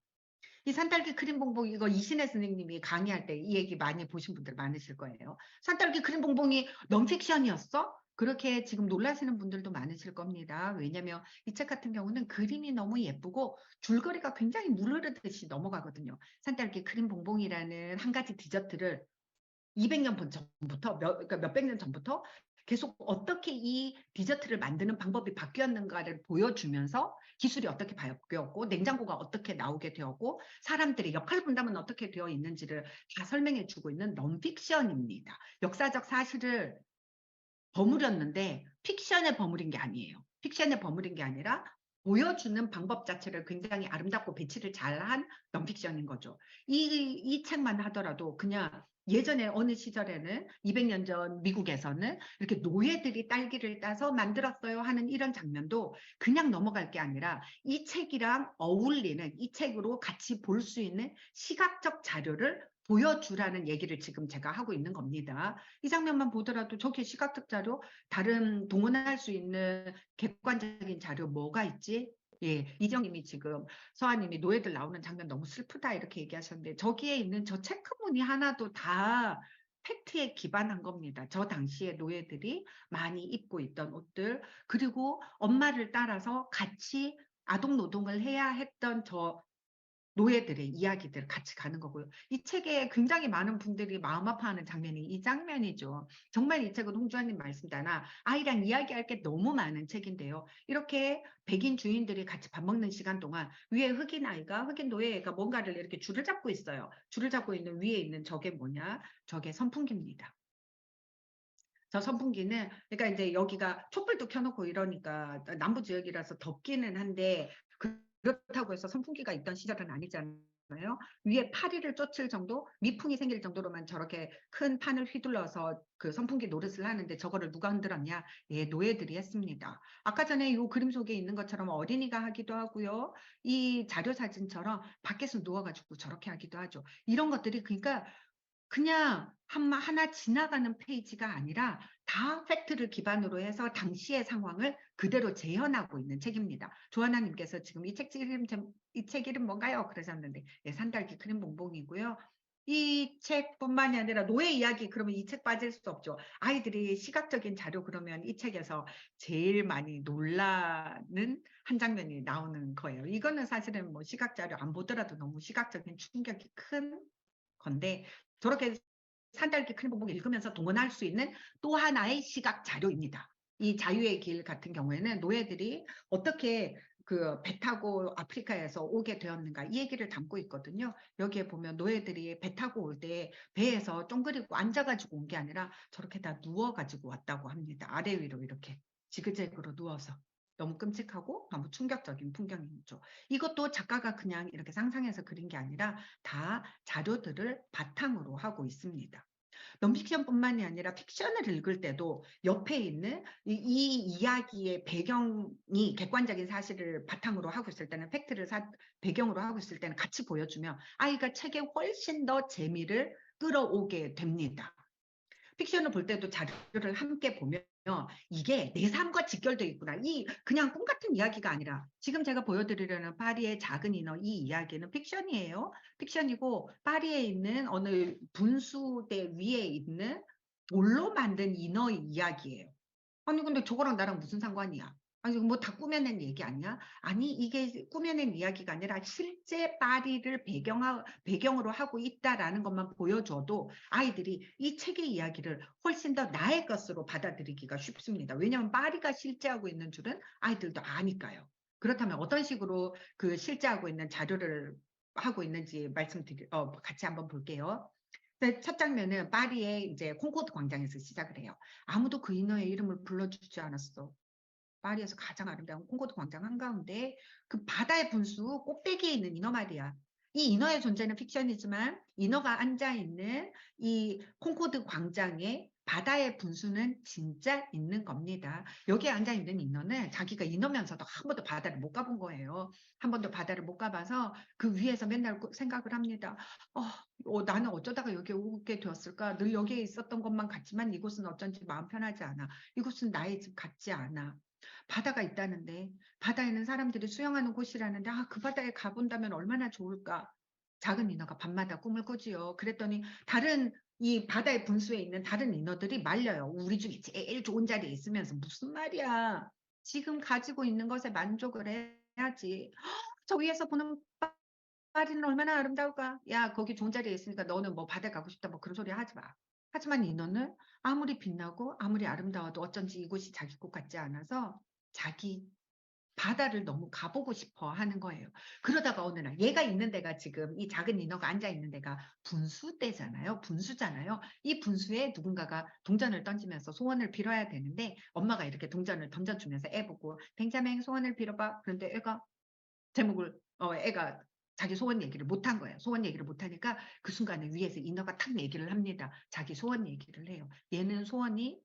이 산딸기 크림 봉봉 이거 이신혜 선생님이 강의할 때 이 얘기 많이 보신 분들 많으실 거예요. 산딸기 크림 봉봉이 넌픽션이었어? 그렇게 지금 놀라시는 분들도 많으실 겁니다. 왜냐하면 이 책 같은 경우는 그림이 너무 예쁘고 줄거리가 굉장히 물 흐르듯이 넘어가거든요. 산딸기 크림 봉봉이라는 한 가지 디저트를 200년 전부터 그러니까 몇백 년 전부터 계속 어떻게 이 디저트를 만드는 방법이 바뀌었는가를 보여주면서 기술이 어떻게 바뀌었고 냉장고가 어떻게 나오게 되었고 사람들의 역할 분담은 어떻게 되어 있는지를 다 설명해 주고 있는 넌픽션입니다. 역사적 사실을 버무렸는데 픽션에 버무린 게 아니에요. 픽션에 버무린 게 아니라 보여주는 방법 자체를 굉장히 아름답고 배치를 잘한 넌픽션인 거죠. 이 책만 하더라도 그냥 예전에 어느 시절에는 200년 전 미국에서는 이렇게 노예들이 딸기를 따서 만들었어요 하는 이런 장면도 그냥 넘어갈 게 아니라 이 책이랑 어울리는 이 책으로 같이 볼 수 있는 시각적 자료를 보여주라는 얘기를 지금 제가 하고 있는 겁니다. 이 장면만 보더라도 저게 시각적 자료, 다른 동원할 수 있는 객관적인 자료 뭐가 있지? 예, 이정님이 지금 서아님이 노예들 나오는 장면 너무 슬프다 이렇게 얘기하셨는데 저기에 있는 저 체크무늬 하나도 다 팩트에 기반한 겁니다. 저 당시에 노예들이 많이 입고 있던 옷들 그리고 엄마를 따라서 같이 아동 노동을 해야 했던 저 노예들의 이야기들 같이 가는 거고요. 이 책에 굉장히 많은 분들이 마음 아파하는 장면이 이 장면이죠. 정말 이 책은 홍주환님 말씀대로 아이랑 이야기할 게 너무 많은 책인데요. 이렇게 백인 주인들이 같이 밥 먹는 시간 동안 위에 흑인 아이가, 흑인 노예가 뭔가를 이렇게 줄을 잡고 있어요. 줄을 잡고 있는 위에 있는 저게 뭐냐? 저게 선풍기입니다. 저 선풍기는 그러니까 이제 여기가 촛불도 켜놓고 이러니까 남부 지역이라서 덥기는 한데 그렇다고 해서 선풍기가 있던 시절은 아니잖아요. 위에 파리를 쫓을 정도, 미풍이 생길 정도로만 저렇게 큰 판을 휘둘러서 그 선풍기 노릇을 하는데 저거를 누가 흔들었냐? 예, 노예들이 했습니다. 아까 전에 이 그림 속에 있는 것처럼 어린이가 하기도 하고요. 이 자료 사진처럼 밖에서 누워가지고 저렇게 하기도 하죠. 이런 것들이 그러니까 그냥 하나 지나가는 페이지가 아니라 다 팩트를 기반으로 해서 당시의 상황을 그대로 재현하고 있는 책입니다. 조하나님께서 지금 이 책 이름 뭔가요? 그러셨는데 예, 산딸기 크림 봉봉이고요. 이 책뿐만이 아니라 노예 이야기 그러면 이 책 빠질 수 없죠. 아이들이 시각적인 자료 그러면 이 책에서 제일 많이 놀라는 한 장면이 나오는 거예요. 이거는 사실은 뭐 시각 자료 안 보더라도 너무 시각적인 충격이 큰 건데 저렇게 산딸기 크림봉봉 읽으면서 동원할 수 있는 또 하나의 시각 자료입니다. 이 자유의 길 같은 경우에는 노예들이 어떻게 그 배 타고 아프리카에서 오게 되었는가 이 얘기를 담고 있거든요. 여기에 보면 노예들이 배 타고 올 때 배에서 쫑그리고 앉아가지고 온 게 아니라 저렇게 다 누워가지고 왔다고 합니다. 아래 위로 이렇게 지그재그로 누워서. 너무 끔찍하고 너무 충격적인 풍경이죠. 이것도 작가가 그냥 이렇게 상상해서 그린 게 아니라 다 자료들을 바탕으로 하고 있습니다. 넌픽션뿐만이 아니라 픽션을 읽을 때도 옆에 있는 이 이야기의 배경이 객관적인 사실을 바탕으로 하고 있을 때는 배경으로 하고 있을 때는 같이 보여주면 아이가 책에 훨씬 더 재미를 끌어오게 됩니다. 픽션을 볼 때도 자료를 함께 보면 이게 내 삶과 직결되어 있구나. 이 그냥 꿈 같은 이야기가 아니라 지금 제가 보여드리려는 파리의 작은 인어 이 이야기는 픽션이에요. 픽션이고 파리에 있는 어느 분수대 위에 있는 돌로 만든 인어의 이야기예요. 아니 근데 저거랑 나랑 무슨 상관이야? 아니 뭐 다 꾸며낸 얘기 아니야? 아니 이게 꾸며낸 이야기가 아니라 실제 파리를 배경으로 하고 있다라는 것만 보여줘도 아이들이 이 책의 이야기를 훨씬 더 나의 것으로 받아들이기가 쉽습니다. 왜냐하면 파리가 실제하고 있는 줄은 아이들도 아니까요. 그렇다면 어떤 식으로 그 실제하고 있는 자료를 하고 있는지 같이 한번 볼게요. 첫 장면은 파리의 이제 콩코드 광장에서 시작을 해요. 아무도 그 인어의 이름을 불러주지 않았어. 파리에서 가장 아름다운 콩코드 광장 한가운데 그 바다의 분수 꼭대기에 있는 인어 말이야. 이 인어의 존재는 픽션이지만 인어가 앉아있는 이 콩코드 광장에 바다의 분수는 진짜 있는 겁니다. 여기에 앉아있는 인어는 자기가 인어면서도 한 번도 바다를 못 가본 거예요. 한 번도 바다를 못 가봐서 그 위에서 맨날 생각을 합니다. 나는 어쩌다가 여기 오게 되었을까? 늘 여기에 있었던 것만 같지만 이곳은 어쩐지 마음 편하지 않아. 이곳은 나의 집 같지 않아. 바다가 있다는데 바다에는 사람들이 수영하는 곳이라는데 그 바다에 가본다면 얼마나 좋을까. 작은 인어가 밤마다 꿈을 꾸지요. 그랬더니 다른 이 바다의 분수에 있는 다른 인어들이 말려요. 우리 중에 제일 좋은 자리에 있으면서 무슨 말이야. 지금 가지고 있는 것에 만족을 해야지. 저 위에서 보는 파리는 얼마나 아름다울까? 야, 거기 좋은 자리에 있으니까 너는 뭐 바다에 가고 싶다 뭐 그런 소리 하지 마. 하지만 인어는 아무리 빛나고 아무리 아름다워도 어쩐지 이곳이 자기 곳 같지 않아서 자기 바다를 너무 가보고 싶어 하는 거예요. 그러다가 어느 날 얘가 있는 데가 지금 이 작은 인어가 앉아 있는 데가 분수대잖아요. 분수잖아요. 이 분수에 누군가가 동전을 던지면서 소원을 빌어야 되는데 엄마가 이렇게 동전을 던져주면서 애 보고 뱅자맹 소원을 빌어봐. 그런데 애가 자기 소원 얘기를 못한 거예요. 소원 얘기를 못하니까 그 순간에 위에서 인어가 탁 얘기를 합니다. 자기 소원 얘기를 해요. 얘는 소원이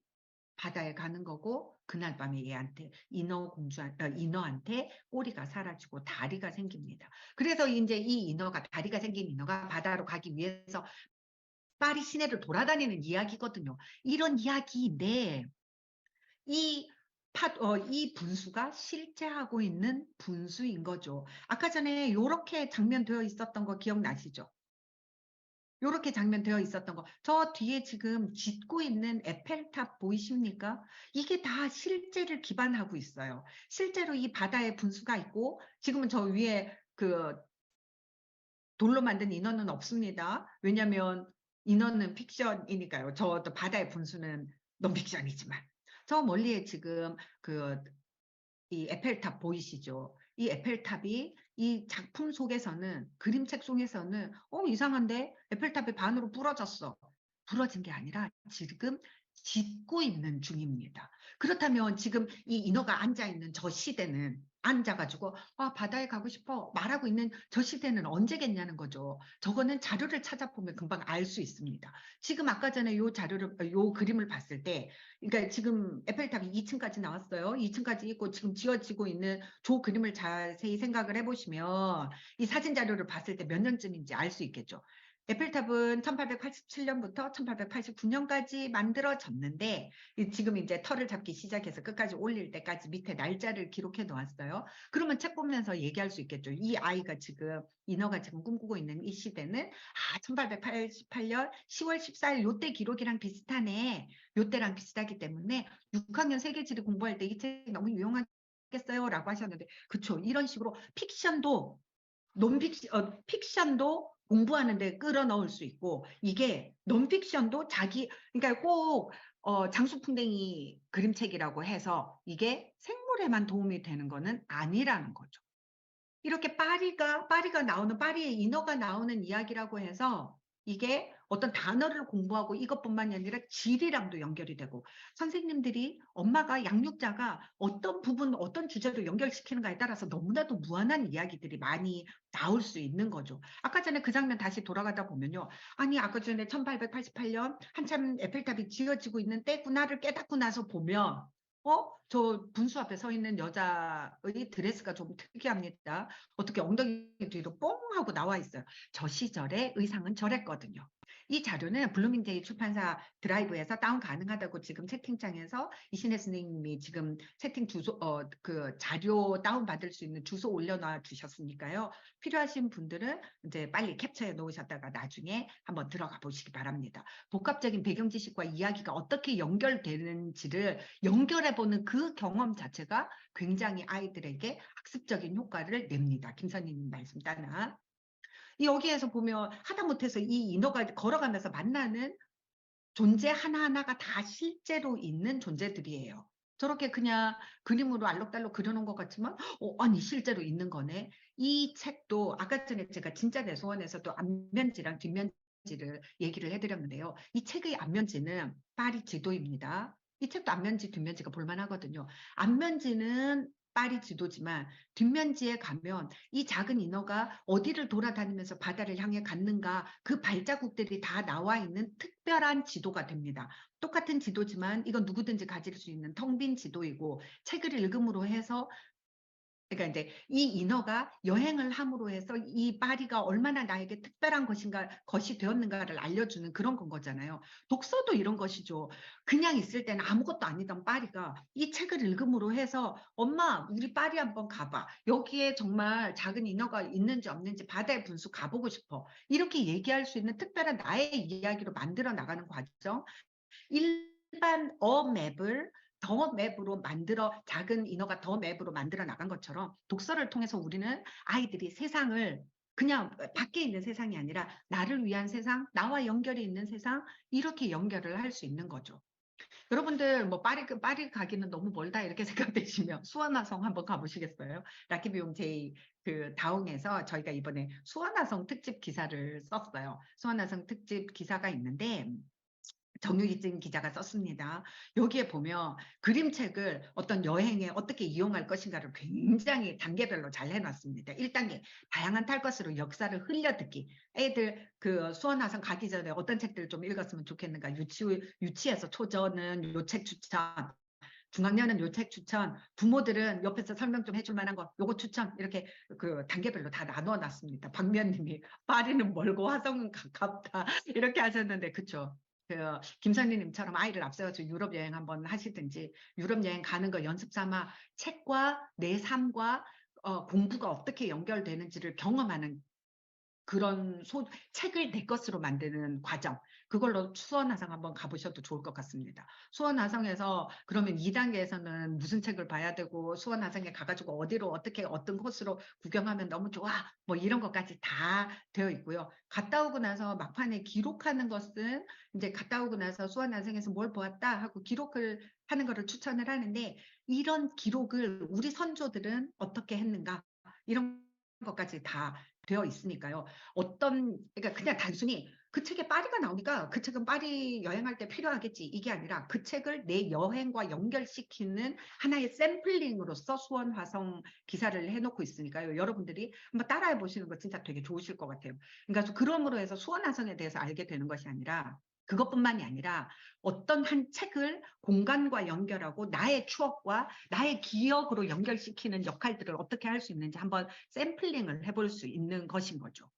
바다에 가는 거고 그날 밤에 얘한테 인어한테 꼬리가 사라지고 다리가 생깁니다. 그래서 이제 이 인어가 다리가 생긴 인어가 바다로 가기 위해서 파리 시내를 돌아다니는 이야기거든요. 이런 이야기인데 이 이 분수가 실제 하고 있는 분수인 거죠. 아까 전에 요렇게 장면 되어 있었던 거 기억나시죠? 요렇게 장면 되어 있었던 거. 저 뒤에 지금 짓고 있는 에펠탑 보이십니까? 이게 다 실제를 기반하고 있어요. 실제로 이 바다에 분수가 있고 지금은 저 위에 그 돌로 만든 인어는 없습니다. 왜냐하면 인어는 픽션이니까요. 저도 바다의 분수는 논픽션이지만. 저 멀리에 지금 이 에펠탑 보이시죠? 이 에펠탑이 이 작품 속에서는, 그림책 속에서는 이상한데 에펠탑이 반으로 부러졌어. 부러진 게 아니라 지금 짓고 있는 중입니다. 그렇다면 지금 이 인어가 앉아있는 저 시대는, 앉아가지고 바다에 가고 싶어 말하고 있는 저 시대는 언제겠냐는 거죠. 저거는 자료를 찾아보면 금방 알 수 있습니다. 지금 아까 전에 요 그림을 봤을 때, 그러니까 지금 에펠탑이 2층까지 나왔어요. 2층까지 있고 지금 지어지고 있는 조 그림을 자세히 생각을 해보시면 이 사진 자료를 봤을 때 몇 년쯤인지 알 수 있겠죠. 에펠탑은 1887년부터 1889년까지 만들어졌는데 지금 이제 털을 잡기 시작해서 끝까지 올릴 때까지 밑에 날짜를 기록해 놓았어요. 그러면 책 보면서 얘기할 수 있겠죠. 이 아이가 지금, 인어가 지금 꿈꾸고 있는 이 시대는 1888년 10월 14일 요때 기록이랑 비슷하네. 요때랑 비슷하기 때문에 6학년 세계지리 공부할 때 이 책 너무 유용하겠어요 라고 하셨는데, 그쵸, 이런 식으로 픽션도 픽션도 공부하는데 끌어넣을 수 있고, 이게 논픽션도 그러니까 꼭 장수풍뎅이 그림책이라고 해서 이게 생물에만 도움이 되는 거는 아니라는 거죠. 이렇게 파리가 나오는, 파리의 인어가 나오는 이야기라고 해서 이게 어떤 단어를 공부하고 이것뿐만이 아니라 질이랑도 연결이 되고, 선생님들이, 엄마가, 양육자가 어떤 부분, 어떤 주제로 연결시키는가에 따라서 너무나도 무한한 이야기들이 많이 나올 수 있는 거죠. 아까 전에 그 장면 다시 돌아가다 보면요. 아니, 아까 전에 1888년 한참 에펠탑이 지어지고 있는 때구나를 깨닫고 나서 보면 저 분수 앞에 서 있는 여자의 드레스가 좀 특이합니다. 어떻게 엉덩이 뒤로 뽕 하고 나와 있어요. 저 시절의 의상은 저랬거든요. 이 자료는 블루밍데이 출판사 드라이브에서 다운 가능하다고 지금 채팅창에서 이신혜 선생님이 지금 채팅 주소, 그 자료 다운 받을 수 있는 주소 올려놔 주셨으니까요. 필요하신 분들은 이제 빨리 캡처해 놓으셨다가 나중에 한번 들어가 보시기 바랍니다. 복합적인 배경 지식과 이야기가 어떻게 연결되는지를 연결해보는 그 경험 자체가 굉장히 아이들에게 학습적인 효과를 냅니다. 김선희님 말씀 따라. 여기에서 보면 하다못해서 이 인어가 걸어가면서 만나는 존재 하나하나가 다 실제로 있는 존재들이에요. 저렇게 그냥 그림으로 알록달록 그려놓은 것 같지만 아니 실제로 있는 거네. 이 책도 아까 전에 제가 진짜 내 소원에서도 앞면지랑 뒷면지를 얘기를 해드렸는데요. 이 책의 앞면지는 파리 지도입니다. 이 책도 앞면지 뒷면지가 볼만하거든요. 앞면지는 파리 지도지만 뒷면지에 가면 이 작은 인어가 어디를 돌아다니면서 바다를 향해 갔는가, 그 발자국들이 다 나와 있는 특별한 지도가 됩니다. 똑같은 지도지만 이건 누구든지 가질 수 있는 텅 빈 지도이고, 책을 읽음으로 해서, 그러니까 이제 이 인어가 여행을 함으로 해서 이 파리가 얼마나 나에게 특별한 것이 되었는가를 알려주는 그런 건 거잖아요. 독서도 이런 것이죠. 그냥 있을 때는 아무것도 아니던 파리가 이 책을 읽음으로 해서 엄마 우리 파리 한번 가봐. 여기에 정말 작은 인어가 있는지 없는지 바다의 분수 가보고 싶어. 이렇게 얘기할 수 있는 특별한 나의 이야기로 만들어 나가는 과정. 일반 맵을 더 맵으로 작은 인어가 더 맵으로 만들어 나간 것처럼 독서를 통해서 우리는 아이들이 세상을 그냥 밖에 있는 세상이 아니라 나를 위한 세상, 나와 연결이 있는 세상, 이렇게 연결을 할 수 있는 거죠. 여러분들 뭐 파리 가기는 너무 멀다 이렇게 생각되시면 수원화성 한번 가보시겠어요? 라키비용 제이 그 다웅에서 저희가 이번에 수원화성 특집 기사를 썼어요. 수원화성 특집 기사가 있는데 정유진 기자가 썼습니다. 여기에 보면 그림책을 어떤 여행에 어떻게 이용할 것인가를 굉장히 단계별로 잘 해놨습니다. 1단계, 다양한 탈 것으로 역사를 흘려듣기. 애들 그 수원화성 가기 전에 어떤 책들을 좀 읽었으면 좋겠는가. 유치에서 초저는 요 책 추천, 중학년은 요 책 추천, 부모들은 옆에서 설명 좀 해줄 만한 거 요거 추천, 이렇게 그 단계별로 다 나눠 놨습니다. 박미연님이 파리는 멀고 화성은 가깝다 이렇게 하셨는데, 그쵸? 김선희님처럼 아이를 앞세워서 유럽 여행 한번 하시든지, 유럽 여행 가는 거 연습 삼아 책과 내 삶과 공부가 어떻게 연결되는지를 경험하는 그런 책을 내 것으로 만드는 과정. 그걸로 수원화성 한번 가보셔도 좋을 것 같습니다. 수원화성에서 그러면 2단계에서는 무슨 책을 봐야 되고 수원화성에 가가지고 어디로 어떻게 어떤 코스로 구경하면 너무 좋아. 뭐 이런 것까지 다 되어 있고요. 갔다 오고 나서 막판에 기록하는 것은 이제 갔다 오고 나서 수원화성에서 뭘 보았다 하고 기록을 하는 것을 추천을 하는데 이런 기록을 우리 선조들은 어떻게 했는가 이런 것까지 다 되어 있으니까요. 그러니까 그냥 단순히 그 책에 파리가 나오니까 그 책은 파리 여행할 때 필요하겠지 이게 아니라 그 책을 내 여행과 연결시키는 하나의 샘플링으로서 수원 화성 기사를 해놓고 있으니까요. 여러분들이 한번 따라해 보시는 거 진짜 되게 좋으실 것 같아요. 그러니까 그러므로 해서 수원 화성에 대해서 알게 되는 것이 아니라 그것뿐만이 아니라 어떤 한 책을 공간과 연결하고 나의 추억과 나의 기억으로 연결시키는 역할들을 어떻게 할 수 있는지 한번 샘플링을 해볼 수 있는 것인 거죠.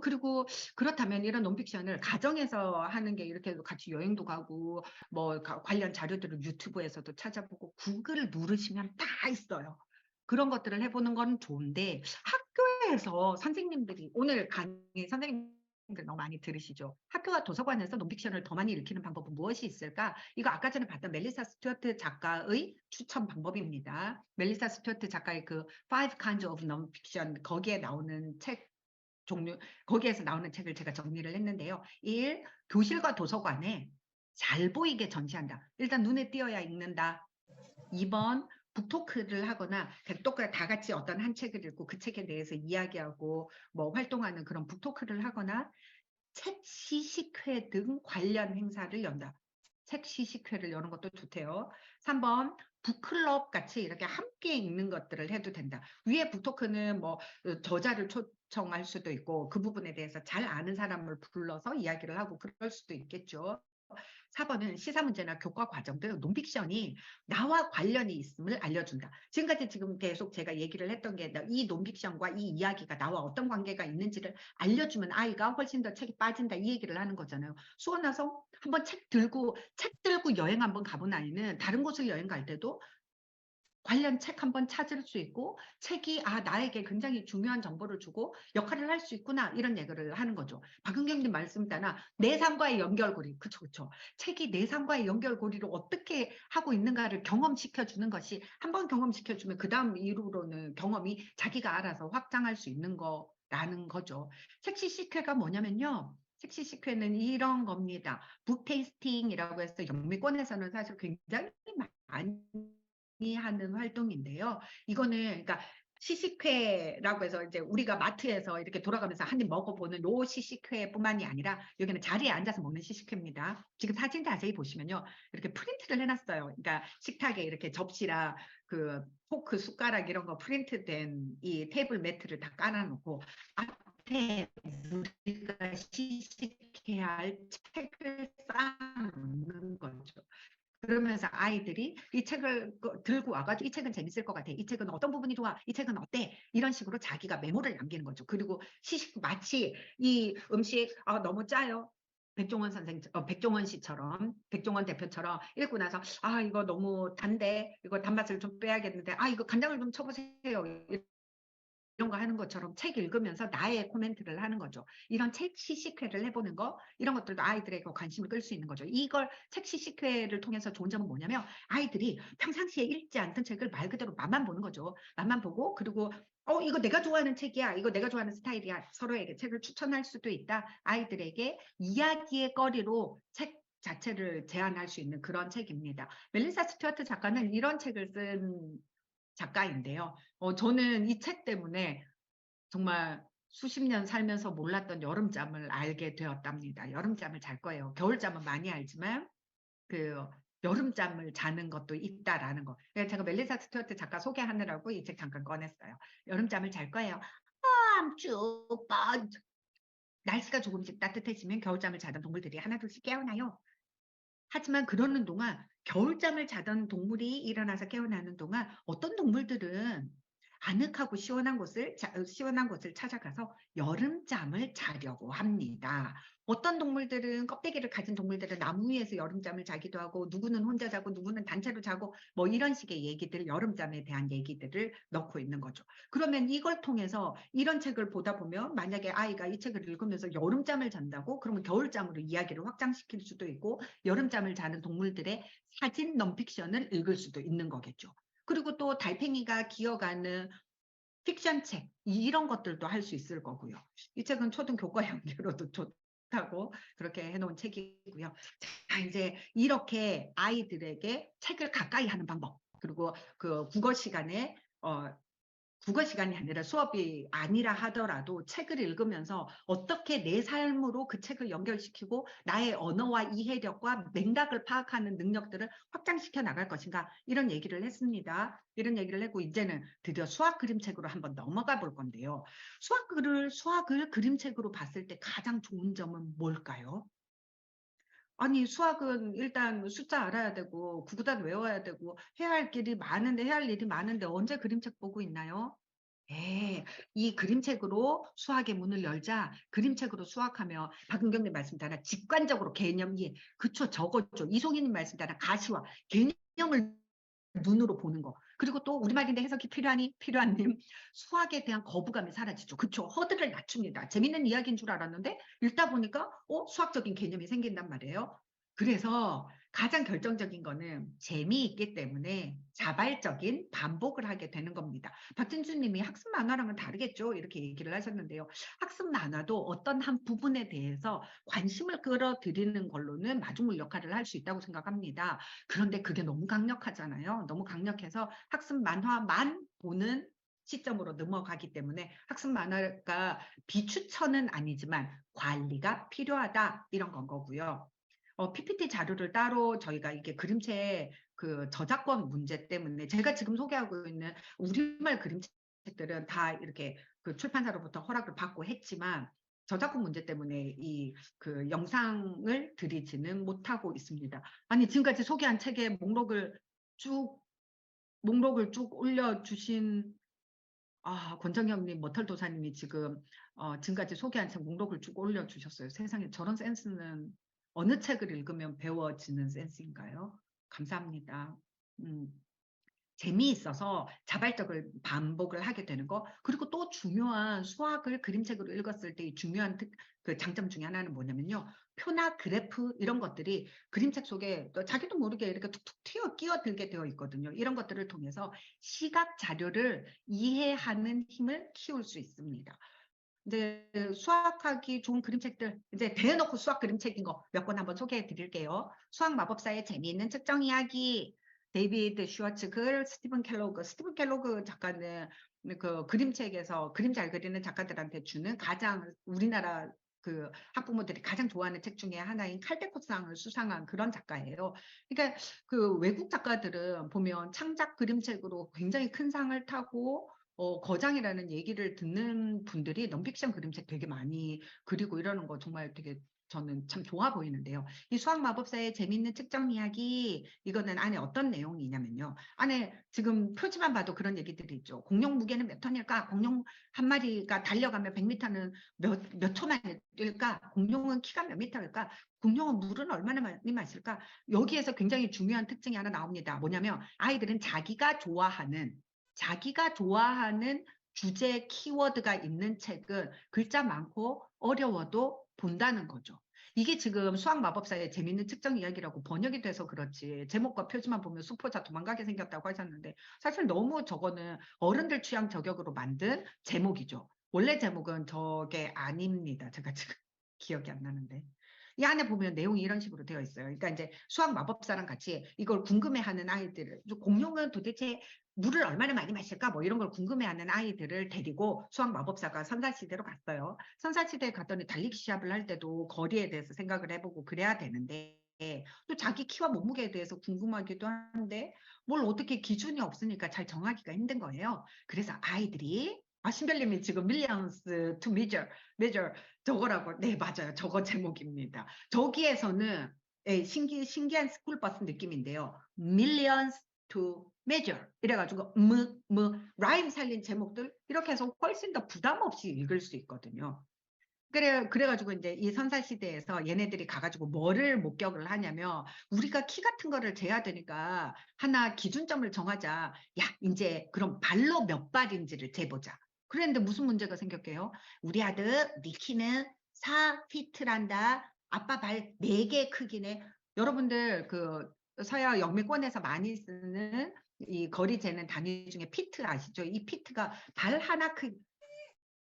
그리고 그렇다면 이런 논픽션을 가정에서 하는 게 이렇게 같이 여행도 가고 뭐 관련 자료들을 유튜브에서도 찾아보고 구글을 누르시면 다 있어요. 그런 것들을 해보는 건 좋은데 학교에서 선생님들이 오늘 강의 선생님들 너무 많이 들으시죠? 학교와 도서관에서 논픽션을 더 많이 읽히는 방법은 무엇이 있을까? 이거 아까 전에 봤던 멜리사 스튜어트 작가의 추천 방법입니다. 멜리사 스튜어트 작가의 그 Five Kinds of Nonfiction 거기에 나오는 책 종류, 거기에서 나오는 책을 제가 정리를 했는데요. 1. 교실과 도서관에 잘 보이게 전시한다. 일단 눈에 띄어야 읽는다. 2번 북토크를 하거나 다 같이 어떤 한 책을 읽고 그 책에 대해서 이야기하고 뭐 활동하는 그런 북토크를 하거나 책 시식회 등 관련 행사를 연다. 책 시식회를 여는 것도 좋대요. 3번 북클럽 같이 이렇게 함께 읽는 것들을 해도 된다. 위에 북토크는 뭐 저자를 초청할 수도 있고 그 부분에 대해서 잘 아는 사람을 불러서 이야기를 하고 그럴 수도 있겠죠. 4번은 시사 문제나 교과 과정 등 논픽션이 나와 관련이 있음을 알려준다. 지금까지 지금 계속 제가 얘기를 했던 게 이 논픽션과 이 이야기가 나와 어떤 관계가 있는지를 알려주면 아이가 훨씬 더 책이 빠진다 이 얘기를 하는 거잖아요. 수원 와서 한번 책 들고 여행 한번 가본 아이는 다른 곳을 여행 갈 때도 관련 책 한번 찾을 수 있고 책이 나에게 굉장히 중요한 정보를 주고 역할을 할 수 있구나 이런 얘기를 하는 거죠. 박은경님 말씀 따라 내 삶과의 연결고리 그쵸. 책이 내 삶과의 연결고리를 어떻게 하고 있는가를 경험시켜 주는 것이 한번 경험시켜 주면 그 다음 이후로는 경험이 자기가 알아서 확장할 수 있는 거라는 거죠. 책 시식회가 뭐냐면요. 책 시식회는 이런 겁니다. 북 테이스팅이라고 해서 영미권에서는 사실 굉장히 많이 하는 활동인데요. 이거는 그러니까 시식회라고 해서 이제 우리가 마트에서 이렇게 돌아가면서 한 입 먹어보는 요 시식회뿐만이 아니라 여기는 자리에 앉아서 먹는 시식회입니다. 지금 사진 자세히 보시면요. 이렇게 프린트를 해놨어요. 그러니까 식탁에 이렇게 접시랑 그 포크, 숟가락 이런 거 프린트된 이 테이블 매트를 다 깔아놓고 앞에 우리가 시식해야 할 책을 쌓아놓는 거죠. 그러면서 아이들이 이 책을 들고 와가지고 이 책은 재밌을 것 같아. 이 책은 어떤 부분이 좋아? 이 책은 어때? 이런 식으로 자기가 메모를 남기는 거죠. 그리고 마치 이 음식 너무 짜요. 백종원 씨처럼, 백종원 대표처럼 읽고 나서 이거 너무 단데 이거 단맛을 좀 빼야겠는데 이거 간장을 좀 쳐보세요. 이런 거 하는 것처럼 책 읽으면서 나의 코멘트를 하는 거죠. 이런 책 시식회를 해보는 거 이런 것들도 아이들에게 관심을 끌 수 있는 거죠. 이걸 책 시식회를 통해서 좋은 점은 뭐냐면 아이들이 평상시에 읽지 않던 책을 말 그대로 맛만 보는 거죠. 맛만 보고 그리고 이거 내가 좋아하는 책이야. 이거 내가 좋아하는 스타일이야. 서로에게 책을 추천할 수도 있다. 아이들에게 이야기의 거리로 책 자체를 제안할 수 있는 그런 책입니다. 멜리사 스튜어트 작가는 이런 책을 쓴 작가인데요. 저는 이 책 때문에 정말 수십 년 살면서 몰랐던 여름잠을 알게 되었답니다. 여름잠을 잘 거예요. 겨울잠은 많이 알지만 그 여름잠을 자는 것도 있다라는 거. 그래서 제가 멜리사 스튜어트 작가 소개하느라고 이 책 잠깐 꺼냈어요. 여름잠을 잘 거예요. 쭉 날씨가 조금씩 따뜻해지면 겨울잠을 자던 동물들이 하나둘씩 깨어나요. 하지만 그러는 동안 겨울잠을 자던 동물이 일어나서 깨어나는 동안 어떤 동물들은 아늑하고 시원한 곳을 찾아가서 여름잠을 자려고 합니다. 어떤 동물들은 껍데기를 가진 동물들은 나무 위에서 여름잠을 자기도 하고 누구는 혼자 자고 누구는 단체로 자고 뭐 이런 식의 얘기들 여름잠에 대한 얘기들을 넣고 있는 거죠. 그러면 이걸 통해서 이런 책을 보다 보면 만약에 아이가 이 책을 읽으면서 여름잠을 잔다고 그러면 겨울잠으로 이야기를 확장시킬 수도 있고 여름잠을 자는 동물들의 사진 넌픽션을 읽을 수도 있는 거겠죠. 그리고 또 달팽이가 기어가는 픽션 책 이런 것들도 할 수 있을 거고요. 이 책은 초등 교과 연계로도 좋다고 그렇게 해놓은 책이고요. 자, 이제 이렇게 아이들에게 책을 가까이 하는 방법 그리고 그 국어 시간이 아니라 수업이 아니라 하더라도 책을 읽으면서 어떻게 내 삶으로 그 책을 연결시키고 나의 언어와 이해력과 맥락을 파악하는 능력들을 확장시켜 나갈 것인가 이런 얘기를 했습니다. 이런 얘기를 했고 이제는 드디어 수학 그림책으로 한번 넘어가 볼 건데요. 수학을 그림책으로 봤을 때 가장 좋은 점은 뭘까요? 아니 수학은 일단 숫자 알아야 되고 구구단 외워야 되고 해야 할 일이 많은데 언제 그림책 보고 있나요? 예, 이 그림책으로 수학의 문을 열자 그림책으로 수학하며 박은경님 말씀 따라 직관적으로 개념 이해 그쵸 저거죠 이송희님 말씀 따라 가시화 개념을 눈으로 보는 거 그리고 또 우리말인데 해석이 필요하님 수학에 대한 거부감이 사라지죠 그쵸 허들을 낮춥니다 재밌는 이야기인 줄 알았는데 읽다 보니까 수학적인 개념이 생긴단 말이에요 그래서 가장 결정적인 거는 재미있기 때문에 자발적인 반복을 하게 되는 겁니다. 박진주 님이 학습 만화랑은 다르겠죠? 이렇게 얘기를 하셨는데요. 학습 만화도 어떤 한 부분에 대해서 관심을 끌어들이는 걸로는 마중물 역할을 할 수 있다고 생각합니다. 그런데 그게 너무 강력하잖아요. 너무 강력해서 학습 만화만 보는 시점으로 넘어가기 때문에 학습 만화가 비추천은 아니지만 관리가 필요하다 이런 건 거고요. PPT 자료를 따로 저희가 이게 그림체 그 저작권 문제 때문에 제가 지금 소개하고 있는 우리말 그림책들은 다 이렇게 그 출판사로부터 허락을 받고 했지만 저작권 문제 때문에 이 그 영상을 드리지는 못하고 있습니다. 아니 지금까지 소개한 책의 목록을 쭉 올려주신 권정형님 머털도사님이 지금까지 소개한 책 목록을 쭉 올려주셨어요. 세상에 저런 센스는 어느 책을 읽으면 배워지는 센스인가요? 감사합니다. 음, 재미있어서 자발적으로 반복을 하게 되는 거 그리고 또 중요한 수학을 그림책으로 읽었을 때 중요한 그 장점 중에 하나는 뭐냐면요. 표나 그래프 이런 것들이 그림책 속에 또 자기도 모르게 이렇게 툭툭 끼어들게 되어 있거든요. 이런 것들을 통해서 시각 자료를 이해하는 힘을 키울 수 있습니다. 이제 수학하기 좋은 그림책들 이제 대놓고 수학 그림책인 거 몇 권 한번 소개해 드릴게요. 수학 마법사의 재미있는 측정 이야기 데이비드 슈워츠 글 스티븐 켈로그 작가는 그 그림책에서 그림 잘 그리는 작가들한테 주는 가장 우리나라 그 학부모들이 가장 좋아하는 책 중에 하나인 칼데코상을 수상한 그런 작가예요. 그러니까 그 외국 작가들은 보면 창작 그림책으로 굉장히 큰 상을 타고 거장이라는 얘기를 듣는 분들이 넌픽션 그림책 되게 많이 그리고 이러는 거 정말 되게 저는 참 좋아 보이는데요. 이 수학 마법사의 재미있는 측정 이야기 이거는 안에 어떤 내용이냐면요. 안에 지금 표지만 봐도 그런 얘기들이 있죠. 공룡 무게는 몇 톤일까? 공룡 한 마리가 달려가면 100m는 몇 초 만에 뛸까? 공룡은 키가 몇 미터일까? 공룡은 물은 얼마나 많이 마실까? 여기에서 굉장히 중요한 특징이 하나 나옵니다. 뭐냐면 아이들은 자기가 좋아하는 주제 키워드가 있는 책은 글자 많고 어려워도 본다는 거죠. 이게 지금 수학 마법사의 재밌는 측정 이야기라고 번역이 돼서 그렇지 제목과 표지만 보면 수포자 도망가게 생겼다고 하셨는데 사실 너무 저거는 어른들 취향 저격으로 만든 제목이죠. 원래 제목은 저게 아닙니다. 제가 지금 기억이 안 나는데. 이 안에 보면 내용이 이런 식으로 되어 있어요. 그러니까 이제 수학 마법사랑 같이 이걸 궁금해하는 아이들, 공룡은 도대체 물을 얼마나 많이 마실까? 뭐 이런 걸 궁금해하는 아이들을 데리고 수학 마법사가 선사시대로 갔어요. 선사시대에 갔더니 달리기 시합을 할 때도 거리에 대해서 생각을 해보고 그래야 되는데 또 자기 키와 몸무게에 대해서 궁금하기도 한데 뭘 어떻게 기준이 없으니까 잘 정하기가 힘든 거예요. 그래서 아이들이 신별님이 지금 millions to measure 저거라고 네 맞아요. 저거 제목입니다. 저기에서는 신기한 스쿨버스 느낌인데요. millions to measure 이래가지고 라임 살린 제목들 이렇게 해서 훨씬 더 부담 없이 읽을 수 있거든요. 그래가지고 이제 이 선사시대에서 얘네들이 가가지고 뭐를 목격을 하냐면 우리가 키 같은 거를 재야 되니까 하나 기준점을 정하자. 야, 이제 그럼 발로 몇 발인지를 재보자. 그랬는데 무슨 문제가 생겼게요? 우리 아들 네 키는 4피트란다. 아빠 발 4개 크기네. 여러분들 그 서양 영미권에서 많이 쓰는 이 거리 재는 단위 중에 피트 아시죠? 이 피트가 발 하나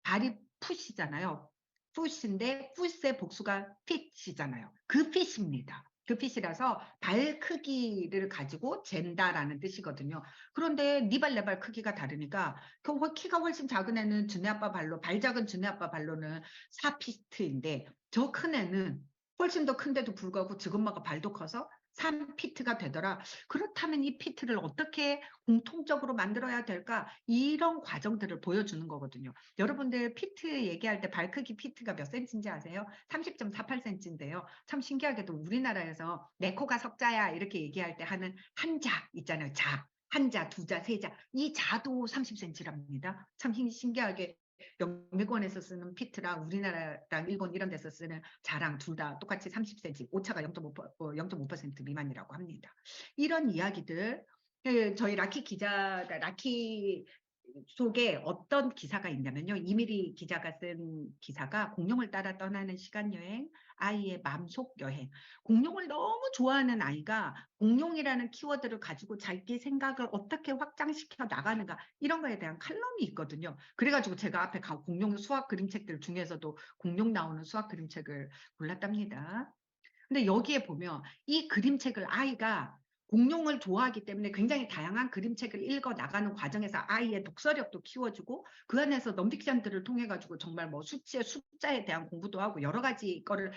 발이 풋이잖아요. 풋인데 풋의 복수가 핏이잖아요. 그 핏입니다. 그 핏이라서 발 크기를 가지고 잰다라는 뜻이거든요. 그런데 네 발 내 발 크기가 다르니까 그 키가 훨씬 작은 애는 준혜 아빠 발로, 발 작은 준혜 아빠 발로는 4피트인데 저 큰 애는 훨씬 더 큰데도 불구하고 지금마가 발도 커서 3피트가 되더라. 그렇다면 이 피트를 어떻게 공통적으로 만들어야 될까? 이런 과정들을 보여주는 거거든요. 여러분들 피트 얘기할 때 발 크기 피트가 몇 센치인지 아세요? 30.48cm인데요. 참 신기하게도 우리나라에서 내 코가 석자야 이렇게 얘기할 때 하는 한자 있잖아요. 자. 한자, 두자, 세자. 이 자도 30cm랍니다. 참 신기하게 영미권에서 쓰는 피트랑 우리나라랑 일본 이런 데서 쓰는 자랑 둘 다 똑같이 30cm, 오차가 0.5% 미만이라고 합니다. 이런 이야기들 저희 라키 기자가 라키 속에 어떤 기사가 있냐면요. 이미리 기자가 쓴 기사가 공룡을 따라 떠나는 시간여행, 아이의 마음속 여행. 공룡을 너무 좋아하는 아이가 공룡이라는 키워드를 가지고 자기 생각을 어떻게 확장시켜 나가는가 이런 거에 대한 칼럼이 있거든요. 그래가지고 제가 앞에 공룡 수학 그림책들 중에서도 공룡 나오는 수학 그림책을 골랐답니다. 근데 여기에 보면 이 그림책을 아이가 공룡을 좋아하기 때문에 굉장히 다양한 그림책을 읽어 나가는 과정에서 아이의 독서력도 키워주고 그 안에서 넌픽션들을 통해 가지고 정말 뭐 수치의 숫자에 대한 공부도 하고 여러 가지 거를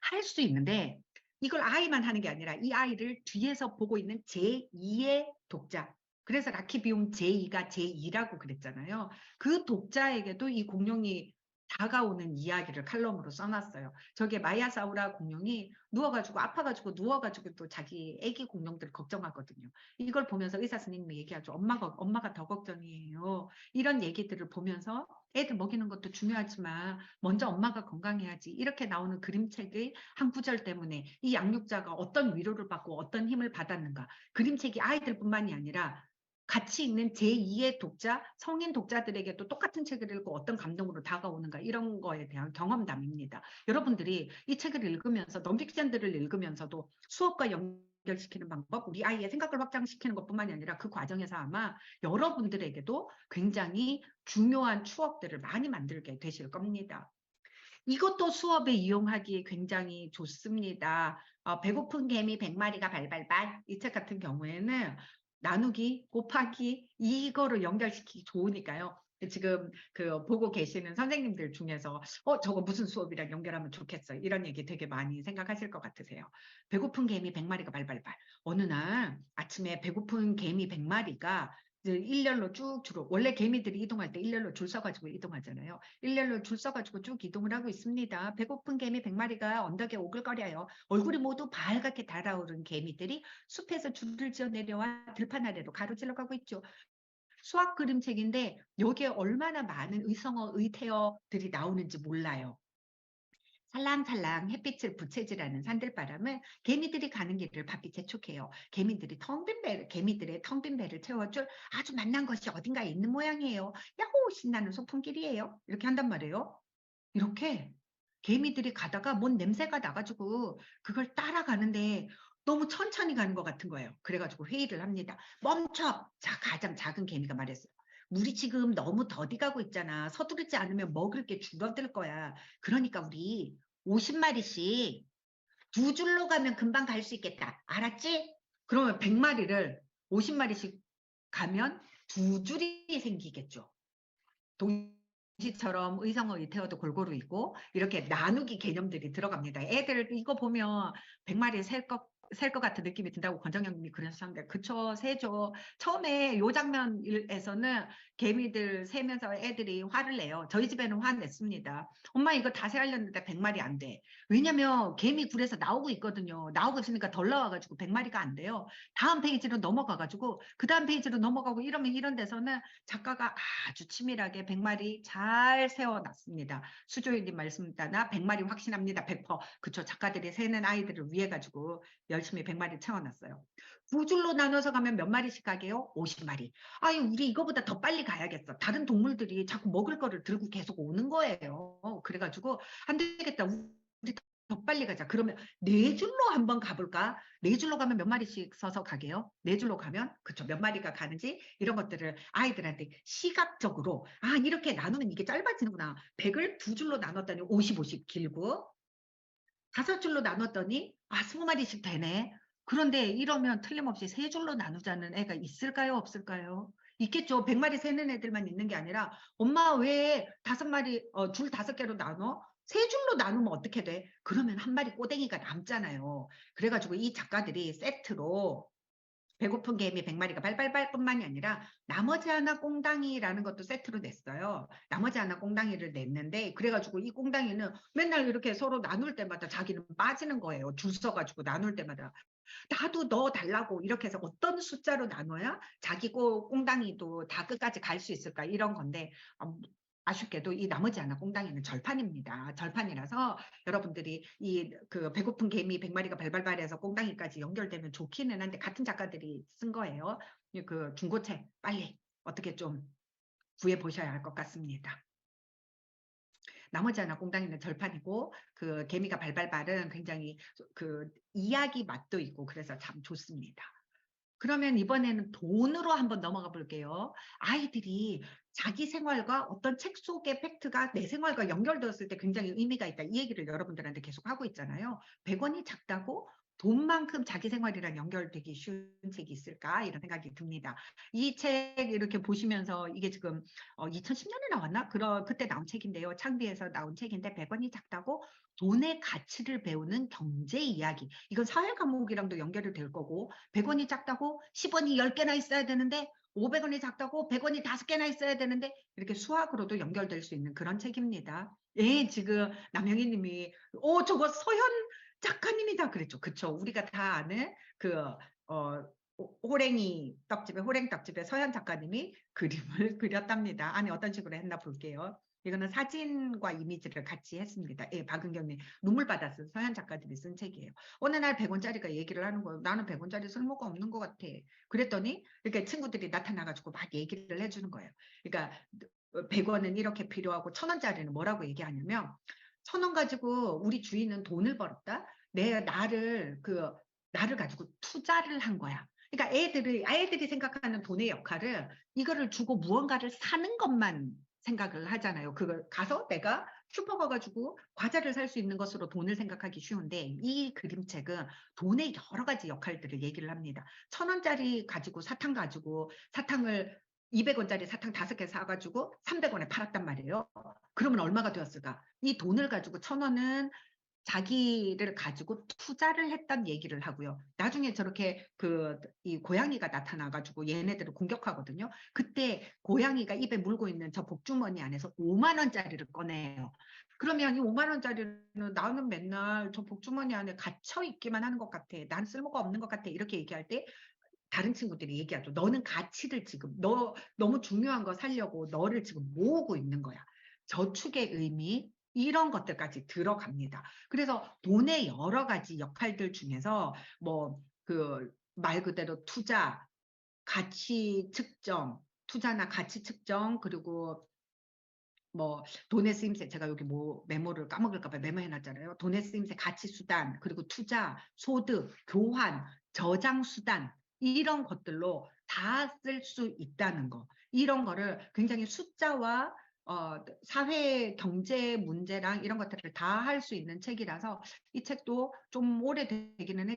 할 수 있는데 이걸 아이만 하는 게 아니라 이 아이를 뒤에서 보고 있는 제2의 독자. 그래서 라키비움 제2가 제2라고 그랬잖아요. 그 독자에게도 이 공룡이 다가오는 이야기를 칼럼으로 써놨어요. 저게 마야사우라 공룡이 누워가지고 아파가지고 누워가지고 또 자기 애기 공룡들 걱정하거든요. 이걸 보면서 의사 선생님이 얘기하죠. 엄마가 더 걱정이에요. 이런 얘기들을 보면서 애들 먹이는 것도 중요하지만 먼저 엄마가 건강해야지. 이렇게 나오는 그림책의 한 구절 때문에 이 양육자가 어떤 위로를 받고 어떤 힘을 받았는가. 그림책이 아이들뿐만이 아니라 같이 읽는 제2의 독자, 성인 독자들에게도 똑같은 책을 읽고 어떤 감동으로 다가오는가 이런 거에 대한 경험담입니다. 여러분들이 이 책을 읽으면서 넌픽션들을 읽으면서도 수업과 연결시키는 방법, 우리 아이의 생각을 확장시키는 것뿐만이 아니라 그 과정에서 아마 여러분들에게도 굉장히 중요한 추억들을 많이 만들게 되실 겁니다. 이것도 수업에 이용하기 굉장히 좋습니다. 배고픈 개미 100마리가 발발발 이 책 같은 경우에는 나누기, 곱하기 이거를 연결시키기 좋으니까요. 지금 그 보고 계시는 선생님들 중에서 저거 무슨 수업이랑 연결하면 좋겠어 이런 얘기 되게 많이 생각하실 것 같으세요. 배고픈 개미 100마리가 발발발 어느 날 아침에 배고픈 개미 100마리가 일렬로 쭉 주로 원래 개미들이 이동할 때 일렬로 줄 서가지고 이동하잖아요. 일렬로 줄 서가지고 쭉 이동을 하고 있습니다. 배고픈 개미 100마리가 언덕에 오글거려요. 얼굴이 모두 밝게 달아오른 개미들이 숲에서 줄을 지어 내려와 들판 아래로 가로질러 가고 있죠. 수학 그림책인데 여기에 얼마나 많은 의성어, 의태어들이 나오는지 몰라요. 살랑살랑 햇빛을 부채질하는 산들바람은 개미들이 가는 길을 바삐 재촉해요. 개미들의 텅 빈 배를 채워줄 아주 만난 것이 어딘가에 있는 모양이에요. 야호 신나는 소풍길이에요. 이렇게 한단 말이에요. 이렇게 개미들이 가다가 뭔 냄새가 나가지고 그걸 따라가는데 너무 천천히 가는 것 같은 거예요. 그래가지고 회의를 합니다. 멈춰! 자, 가장 작은 개미가 말했어요. 우리 지금 너무 더디 가고 있잖아. 서두르지 않으면 먹을 게 줄어들 거야. 그러니까 우리 50마리씩 두 줄로 가면 금방 갈 수 있겠다. 알았지? 그러면 100마리를 50마리씩 가면 두 줄이 생기겠죠. 동시처럼 의성어 의태어도 골고루 있고 이렇게 나누기 개념들이 들어갑니다. 애들 이거 보면 100마리 셀 것 셀 것 같은 느낌이 든다고 권정영님이 그러셨는데 그쵸, 세죠. 처음에 요 장면에서는 개미들 세면서 애들이 화를 내요. 저희 집에는 화 냈습니다. 엄마 이거 다 세하려는데 100마리 안 돼. 왜냐면 개미 굴에서 나오고 있거든요. 나오고 있으니까 덜 나와가지고 100마리가 안 돼요. 다음 페이지로 넘어가가지고 그 다음 페이지로 넘어가고 이러면 이런 데서는 작가가 아주 치밀하게 100마리 잘 세워놨습니다. 수조일님 말씀 따나 100마리 확신합니다. 100%. 그쵸. 작가들이 세는 아이들을 위해 가지고 열심히 100마리 채워놨어요. 두 줄로 나눠서 가면 몇 마리씩 가게요? 50마리. 아니 우리 이거보다 더 빨리 가야겠어. 다른 동물들이 자꾸 먹을 거를 들고 계속 오는 거예요. 그래가지고 안 되겠다. 우리 더 빨리 가자. 그러면 네 줄로 한번 가볼까? 네 줄로 가면 몇 마리씩 서서 가게요? 네 줄로 가면 그쵸 몇 마리가 가는지 이런 것들을 아이들한테 시각적으로 아 이렇게 나누면 이게 짧아지는구나. 100을 두 줄로 나눴더니 50, 50 길고 다섯 줄로 나눴더니 아 20마리씩 되네. 그런데 이러면 틀림없이 세 줄로 나누자는 애가 있을까요? 없을까요? 있겠죠. 100마리 세는 애들만 있는 게 아니라 엄마 왜 5마리 줄 5개로 나눠? 세 줄로 나누면 어떻게 돼? 그러면 한 마리 꼬댕이가 남잖아요. 그래가지고 이 작가들이 세트로 배고픈 개미 100마리가 발발발뿐만이 아니라 나머지 하나 꽁당이라는 것도 세트로 냈어요. 나머지 하나 꽁당이를 냈는데 그래가지고 이 꽁당이는 맨날 이렇게 서로 나눌 때마다 자기는 빠지는 거예요. 줄 서가지고 나눌 때마다. 나도 너 달라고 이렇게 해서 어떤 숫자로 나눠야 자기 꽁당이도 다 끝까지 갈 수 있을까 이런 건데 아쉽게도 이 나머지 하나 꽁당이는 절판입니다. 절판이라서 여러분들이 이 그 배고픈 개미 100마리가 발발발해서 꽁당이까지 연결되면 좋기는 한데 같은 작가들이 쓴 거예요. 그 중고책 빨리 어떻게 좀 구해 보셔야 할 것 같습니다. 나머지 하나 꽁당이는 절판이고 그 개미가 발발발은 굉장히 그 이야기 맛도 있고 그래서 참 좋습니다. 그러면 이번에는 돈으로 한번 넘어가 볼게요. 아이들이 자기 생활과 어떤 책 속의 팩트가 내 생활과 연결되었을 때 굉장히 의미가 있다. 이 얘기를 여러분들한테 계속 하고 있잖아요. 100원이 작다고 돈만큼 자기 생활이랑 연결되기 쉬운 책이 있을까? 이런 생각이 듭니다. 이 책 이렇게 보시면서 이게 지금 2010년에 나왔나? 그때 나온 책인데요. 창비에서 나온 책인데 100원이 작다고 돈의 가치를 배우는 경제 이야기. 이건 사회 과목이랑도 연결이 될 거고 100원이 작다고 10원이 10개나 있어야 되는데 500원이 작다고 100원이 5개나 있어야 되는데 이렇게 수학으로도 연결될 수 있는 그런 책입니다. 예, 지금 남영희 님이 저거 서현 작가님이다 그랬죠. 그쵸. 우리가 다 아는 그 호랭이 떡집에 호랭 떡집에 서현 작가님이 그림을 그렸답니다. 안에 어떤 식으로 했나 볼게요. 이거는 사진과 이미지를 같이 했습니다. 예, 박은경님 눈물 받았어요. 서현 작가들이 쓴 책이에요. 어느 날 100원짜리가 얘기를 하는 거예요. 나는 100원짜리 쓸모가 없는 것 같아. 그랬더니 이렇게 친구들이 나타나가지고 막 얘기를 해주는 거예요. 그러니까 100원은 이렇게 필요하고 1000원짜리는 뭐라고 얘기하냐면 1000원 가지고 우리 주인은 돈을 벌었다. 나를 가지고 투자를 한 거야. 그러니까 애들이 생각하는 돈의 역할을 이거를 주고 무언가를 사는 것만 생각을 하잖아요. 그걸 가서 내가 슈퍼 가가지고 과자를 살 수 있는 것으로 돈을 생각하기 쉬운데 이 그림책은 돈의 여러 가지 역할들을 얘기를 합니다. 1000원짜리 가지고 사탕을 200원짜리 사탕 5개 사가지고 300원에 팔았단 말이에요. 그러면 얼마가 되었을까? 이 돈을 가지고 1000원은 자기를 가지고 투자를 했던 얘기를 하고요. 나중에 저렇게 이 고양이가 나타나가지고 얘네들을 공격하거든요. 그때 고양이가 입에 물고 있는 저 복주머니 안에서 5만 원짜리를 꺼내요. 그러면 이 5만 원짜리는 나는 맨날 저 복주머니 안에 갇혀 있기만 하는 것 같아. 난 쓸모가 없는 것 같아. 이렇게 얘기할 때 다른 친구들이 얘기하죠. 너는 가치를 지금 너무 중요한 거 살려고 너를 지금 모으고 있는 거야. 저축의 의미 이런 것들까지 들어갑니다. 그래서 돈의 여러 가지 역할들 중에서 뭐 그 말 그대로 투자, 가치 측정, 투자나 가치 측정 그리고 뭐 돈의 쓰임새 제가 여기 뭐 메모를 까먹을까 봐 메모해놨잖아요. 돈의 쓰임새, 가치 수단, 그리고 투자, 소득, 교환, 저장 수단 이런 것들로 다 쓸 수 있다는 거. 이런 거를 굉장히 숫자와 사회 경제 문제랑 이런 것들을 다 할 수 있는 책이라서 이 책도 좀 오래되기는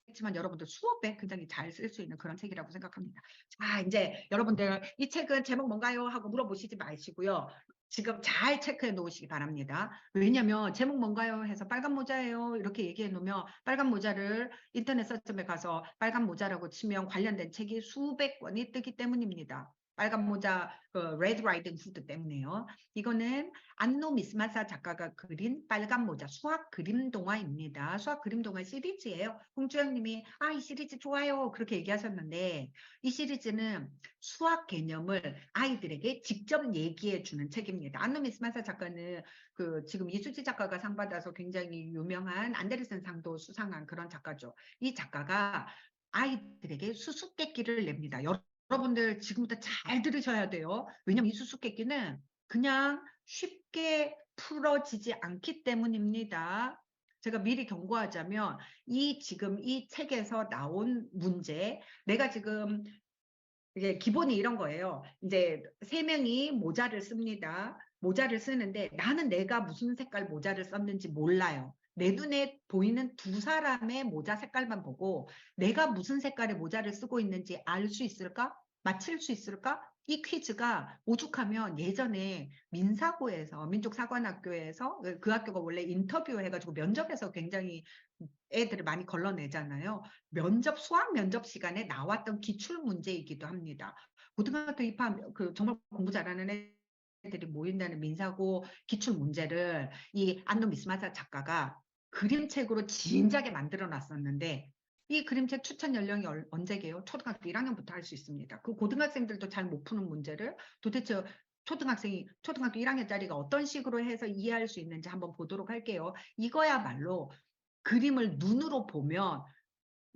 했지만 여러분들 수업에 굉장히 잘 쓸 수 있는 그런 책이라고 생각합니다. 자, 이제 여러분들 이 책은 제목 뭔가요? 하고 물어보시지 마시고요. 지금 잘 체크해 놓으시기 바랍니다. 왜냐면 제목 뭔가요? 해서 빨간 모자예요. 이렇게 얘기해 놓으면 빨간 모자를 인터넷 서점에 가서 빨간 모자라고 치면 관련된 책이 수백 권이 뜨기 때문입니다. 빨간 모자, 레드 라이딩 후드 때문에요. 이거는 안노 미스마사 작가가 그린 빨간 모자 수학 그림 동화입니다. 수학 그림 동화 시리즈예요. 홍주영 님이 이 시리즈 좋아요. 그렇게 얘기하셨는데 이 시리즈는 수학 개념을 아이들에게 직접 얘기해 주는 책입니다. 안노 미스마사 작가는 지금 이수지 작가가 상 받아서 굉장히 유명한 안데르센 상도 수상한 그런 작가죠. 이 작가가 아이들에게 수수께끼를 냅니다. 여러분들 지금부터 잘 들으셔야 돼요. 왜냐면 이 수수께끼는 그냥 쉽게 풀어지지 않기 때문입니다. 제가 미리 경고하자면 지금 이 책에서 나온 문제, 내가 지금 이제 기본이 이런 거예요. 이제 세 명이 모자를 씁니다. 모자를 쓰는데 나는 내가 무슨 색깔 모자를 썼는지 몰라요. 내 눈에 보이는 두 사람의 모자 색깔만 보고 내가 무슨 색깔의 모자를 쓰고 있는지 알 수 있을까? 맞힐 수 있을까? 이 퀴즈가 오죽하면 예전에 민사고에서 민족사관학교에서 그 학교가 원래 인터뷰 해가지고 면접에서 굉장히 애들을 많이 걸러내잖아요. 수학 면접 시간에 나왔던 기출 문제이기도 합니다. 고등학교 입학 정말 공부 잘하는 애들이 모인다는 민사고 기출 문제를 이 안노 미스마사 작가가 그림책으로 진작에 만들어 놨었는데 이 그림책 추천 연령이 언제게요? 초등학교 1학년부터 할 수 있습니다. 그 고등학생들도 잘 못 푸는 문제를 도대체 초등학교 1학년짜리가 어떤 식으로 해서 이해할 수 있는지 한번 보도록 할게요. 이거야말로 그림을 눈으로 보면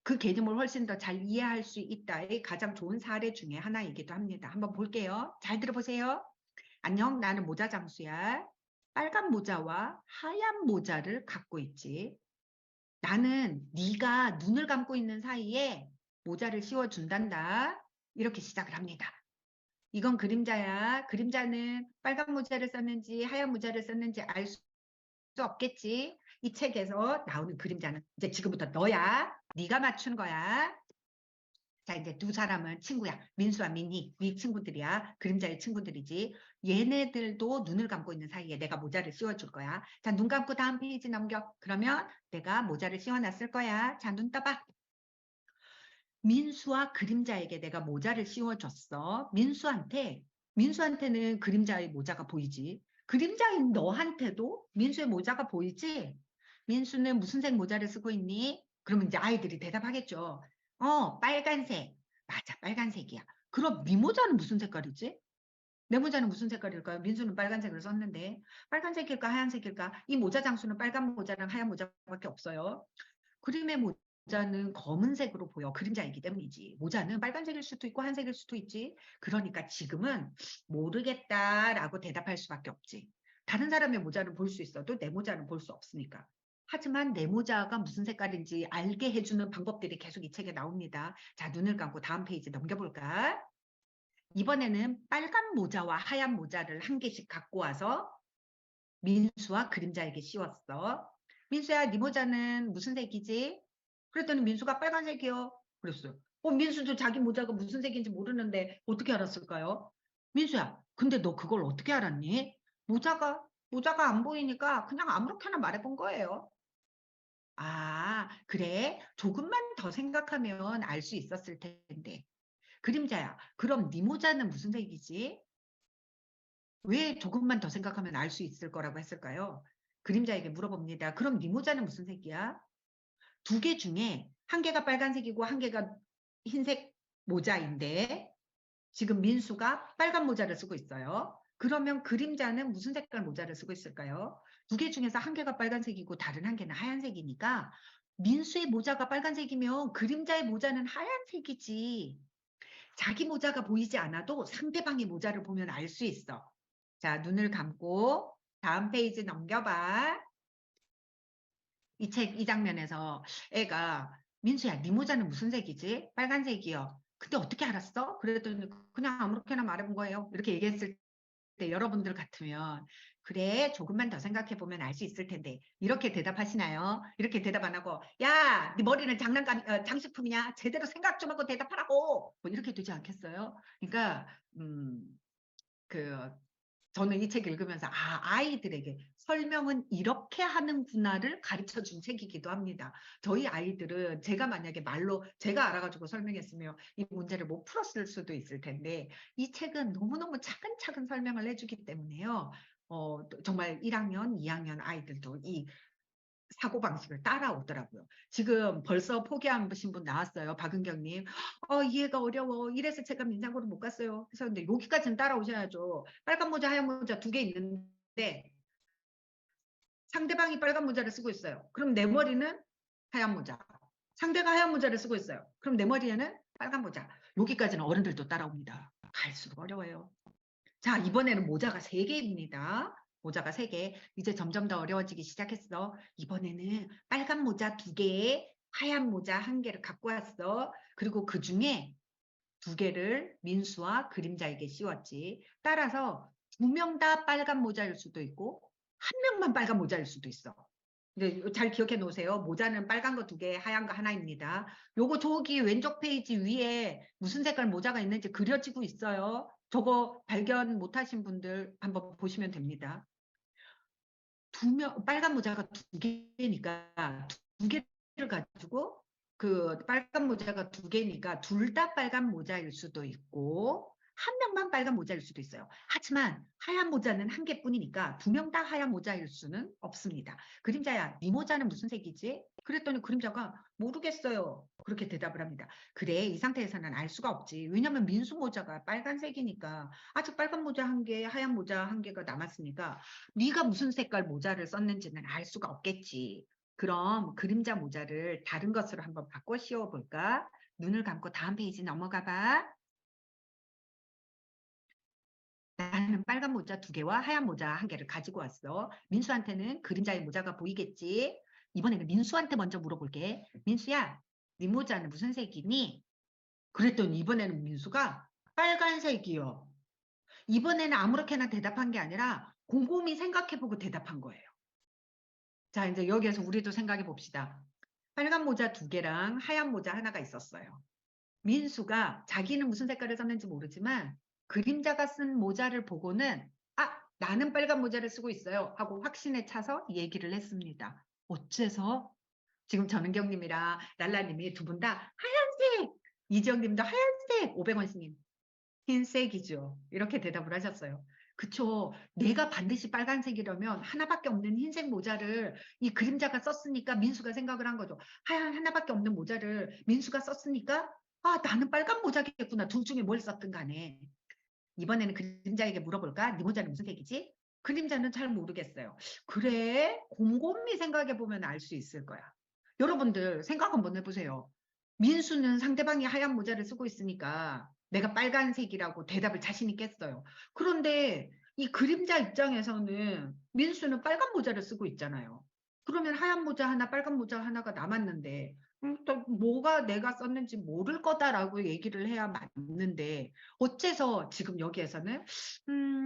그 개념을 훨씬 더 잘 이해할 수 있다의 가장 좋은 사례 중에 하나이기도 합니다. 한번 볼게요. 잘 들어보세요. 안녕, 나는 모자 장수야. 빨간 모자와 하얀 모자를 갖고 있지. 나는 네가 눈을 감고 있는 사이에 모자를 씌워준단다. 이렇게 시작을 합니다. 이건 그림자야. 그림자는 빨간 모자를 썼는지 하얀 모자를 썼는지 알 수 없겠지. 이 책에서 나오는 그림자는 이제 지금부터 너야. 네가 맞춘 거야. 자, 이제 두 사람은 친구야. 민수와 민희, 네 친구들이야. 그림자의 친구들이지. 얘네들도 눈을 감고 있는 사이에 내가 모자를 씌워줄 거야. 자, 눈 감고 다음 페이지 넘겨. 그러면 내가 모자를 씌워놨을 거야. 자, 눈 떠봐. 민수와 그림자에게 내가 모자를 씌워줬어. 민수한테는 그림자의 모자가 보이지. 그림자인 너한테도 민수의 모자가 보이지? 민수는 무슨 색 모자를 쓰고 있니? 그러면 이제 아이들이 대답하겠죠. 빨간색. 맞아, 빨간색이야. 그럼 네 모자는 무슨 색깔이지? 내 모자는 무슨 색깔일까요? 민수는 빨간색을 썼는데 빨간색일까 하얀색일까? 이 모자 장수는 빨간 모자랑 하얀 모자밖에 없어요. 그림의 모자는 검은색으로 보여. 그림자이기 때문이지. 모자는 빨간색일 수도 있고 한색일 수도 있지. 그러니까 지금은 모르겠다라고 대답할 수밖에 없지. 다른 사람의 모자를 볼 수 있어도 내 모자는 볼 수 없으니까. 하지만 내 모자가 무슨 색깔인지 알게 해주는 방법들이 계속 이 책에 나옵니다. 자, 눈을 감고 다음 페이지 넘겨볼까? 이번에는 빨간 모자와 하얀 모자를 한 개씩 갖고 와서 민수와 그림자에게 씌웠어. 민수야, 네 모자는 무슨 색이지? 그랬더니 민수가 빨간색이요. 그랬어요. 민수도 자기 모자가 무슨 색인지 모르는데 어떻게 알았을까요? 민수야, 근데 너 그걸 어떻게 알았니? 모자가 안 보이니까 그냥 아무렇게나 말해본 거예요. 그래. 조금만 더 생각하면 알 수 있었을 텐데. 그림자야, 그럼 네 모자는 무슨 색이지? 왜 조금만 더 생각하면 알 수 있을 거라고 했을까요? 그림자에게 물어봅니다. 그럼 네 모자는 무슨 색이야? 두 개 중에 한 개가 빨간색이고 한 개가 흰색 모자인데 지금 민수가 빨간 모자를 쓰고 있어요. 그러면 그림자는 무슨 색깔 모자를 쓰고 있을까요? 두 개 중에서 한 개가 빨간색이고 다른 한 개는 하얀색이니까 민수의 모자가 빨간색이면 그림자의 모자는 하얀색이지. 자기 모자가 보이지 않아도 상대방의 모자를 보면 알 수 있어. 자, 눈을 감고 다음 페이지 넘겨봐. 이 장면에서 애가 민수야, 네 모자는 무슨 색이지? 빨간색이요. 근데 어떻게 알았어? 그랬더니 그냥 아무렇게나 말해본 거예요. 이렇게 얘기했을 때 여러분들 같으면 그래, 조금만 더 생각해 보면 알 수 있을 텐데 이렇게 대답하시나요? 이렇게 대답 안 하고 야, 네 머리는 장식품이냐? 제대로 생각 좀 하고 대답하라고. 뭐 이렇게 되지 않겠어요? 그러니까 그 저는 이 책 읽으면서 아이들에게 설명은 이렇게 하는구나를 가르쳐 준 책이기도 합니다. 저희 아이들은 제가 만약에 말로 제가 알아가지고 설명했으면 이 문제를 못 풀었을 수도 있을 텐데 이 책은 너무너무 차근차근 설명을 해주기 때문에요. 정말 1학년, 2학년 아이들도 이 사고방식을 따라오더라고요. 지금 벌써 포기하신 분 나왔어요. 박은경님. 이해가 어려워. 이래서 제가 민상고를 못 갔어요. 그래서 근데 여기까지는 따라오셔야죠. 빨간 모자, 하얀 모자 두 개 있는데 상대방이 빨간 모자를 쓰고 있어요. 그럼 내 머리는 하얀 모자. 상대가 하얀 모자를 쓰고 있어요. 그럼 내 머리에는 빨간 모자. 여기까지는 어른들도 따라옵니다. 갈수록 어려워요. 자, 이번에는 모자가 3개입니다. 모자가 3개. 이제 점점 더 어려워지기 시작했어. 이번에는 빨간 모자 2개에 하얀 모자 1개를 갖고 왔어. 그리고 그 중에 2개를 민수와 그림자에게 씌웠지. 따라서 2명 다 빨간 모자일 수도 있고 1명만 빨간 모자일 수도 있어. 근데 잘 기억해 놓으세요. 모자는 빨간 거 2개, 하얀 거 하나입니다. 요거 저기 왼쪽 페이지 위에 무슨 색깔 모자가 있는지 그려지고 있어요. 저거 발견 못하신 분들 한번 보시면 됩니다. 빨간 모자가 2개니까 2개를 가지고 그 빨간 모자가 2개니까 둘 다 빨간 모자일 수도 있고 1명만 빨간 모자일 수도 있어요. 하지만 하얀 모자는 1개뿐이니까 2명 다 하얀 모자일 수는 없습니다. 그림자야, 네 모자는 무슨 색이지? 그랬더니 그림자가 모르겠어요. 그렇게 대답을 합니다. 그래, 이 상태에서는 알 수가 없지. 왜냐면 민수 모자가 빨간색이니까 아직 빨간 모자 1개, 하얀 모자 1개가 남았으니까 네가 무슨 색깔 모자를 썼는지는 알 수가 없겠지. 그럼 그림자 모자를 다른 것으로 한번 바꿔 씌워볼까? 눈을 감고 다음 페이지 넘어가 봐. 나는 빨간 모자 2개와 하얀 모자 1개를 가지고 왔어. 민수한테는 그림자의 모자가 보이겠지? 이번에는 민수한테 먼저 물어볼게. 민수야, 네 모자는 무슨 색이니? 그랬더니 이번에는 민수가 빨간색이요. 이번에는 아무렇게나 대답한 게 아니라 곰곰이 생각해보고 대답한 거예요. 자, 이제 여기에서 우리도 생각해 봅시다. 빨간 모자 2개랑 하얀 모자 하나가 있었어요. 민수가 자기는 무슨 색깔을 썼는지 모르지만 그림자가 쓴 모자를 보고는 나는 빨간 모자를 쓰고 있어요 하고 확신에 차서 얘기를 했습니다. 어째서? 지금 전은경님이랑 랄라님이 두 분 다 하얀색, 이지영님도 하얀색, 500원님 흰색이죠. 이렇게 대답을 하셨어요. 그쵸. 내가 반드시 빨간색이라면 하나밖에 없는 흰색 모자를 이 그림자가 썼으니까 민수가 생각을 한 거죠. 하얀 하나밖에 없는 모자를 민수가 썼으니까 나는 빨간 모자겠구나. 둘 중에 뭘 썼든 간에. 이번에는 그림자에게 물어볼까? 네 모자는 무슨 색이지? 그림자는 잘 모르겠어요. 그래? 곰곰이 생각해보면 알 수 있을 거야. 여러분들 생각 한번 해보세요. 민수는 상대방이 하얀 모자를 쓰고 있으니까 내가 빨간색이라고 대답을 자신 있게 했어요. 그런데 이 그림자 입장에서는 민수는 빨간 모자를 쓰고 있잖아요. 그러면 하얀 모자 하나, 빨간 모자 하나가 남았는데 또 뭐가 내가 썼는지 모를 거다라고 얘기를 해야 맞는데 어째서 지금 여기에서는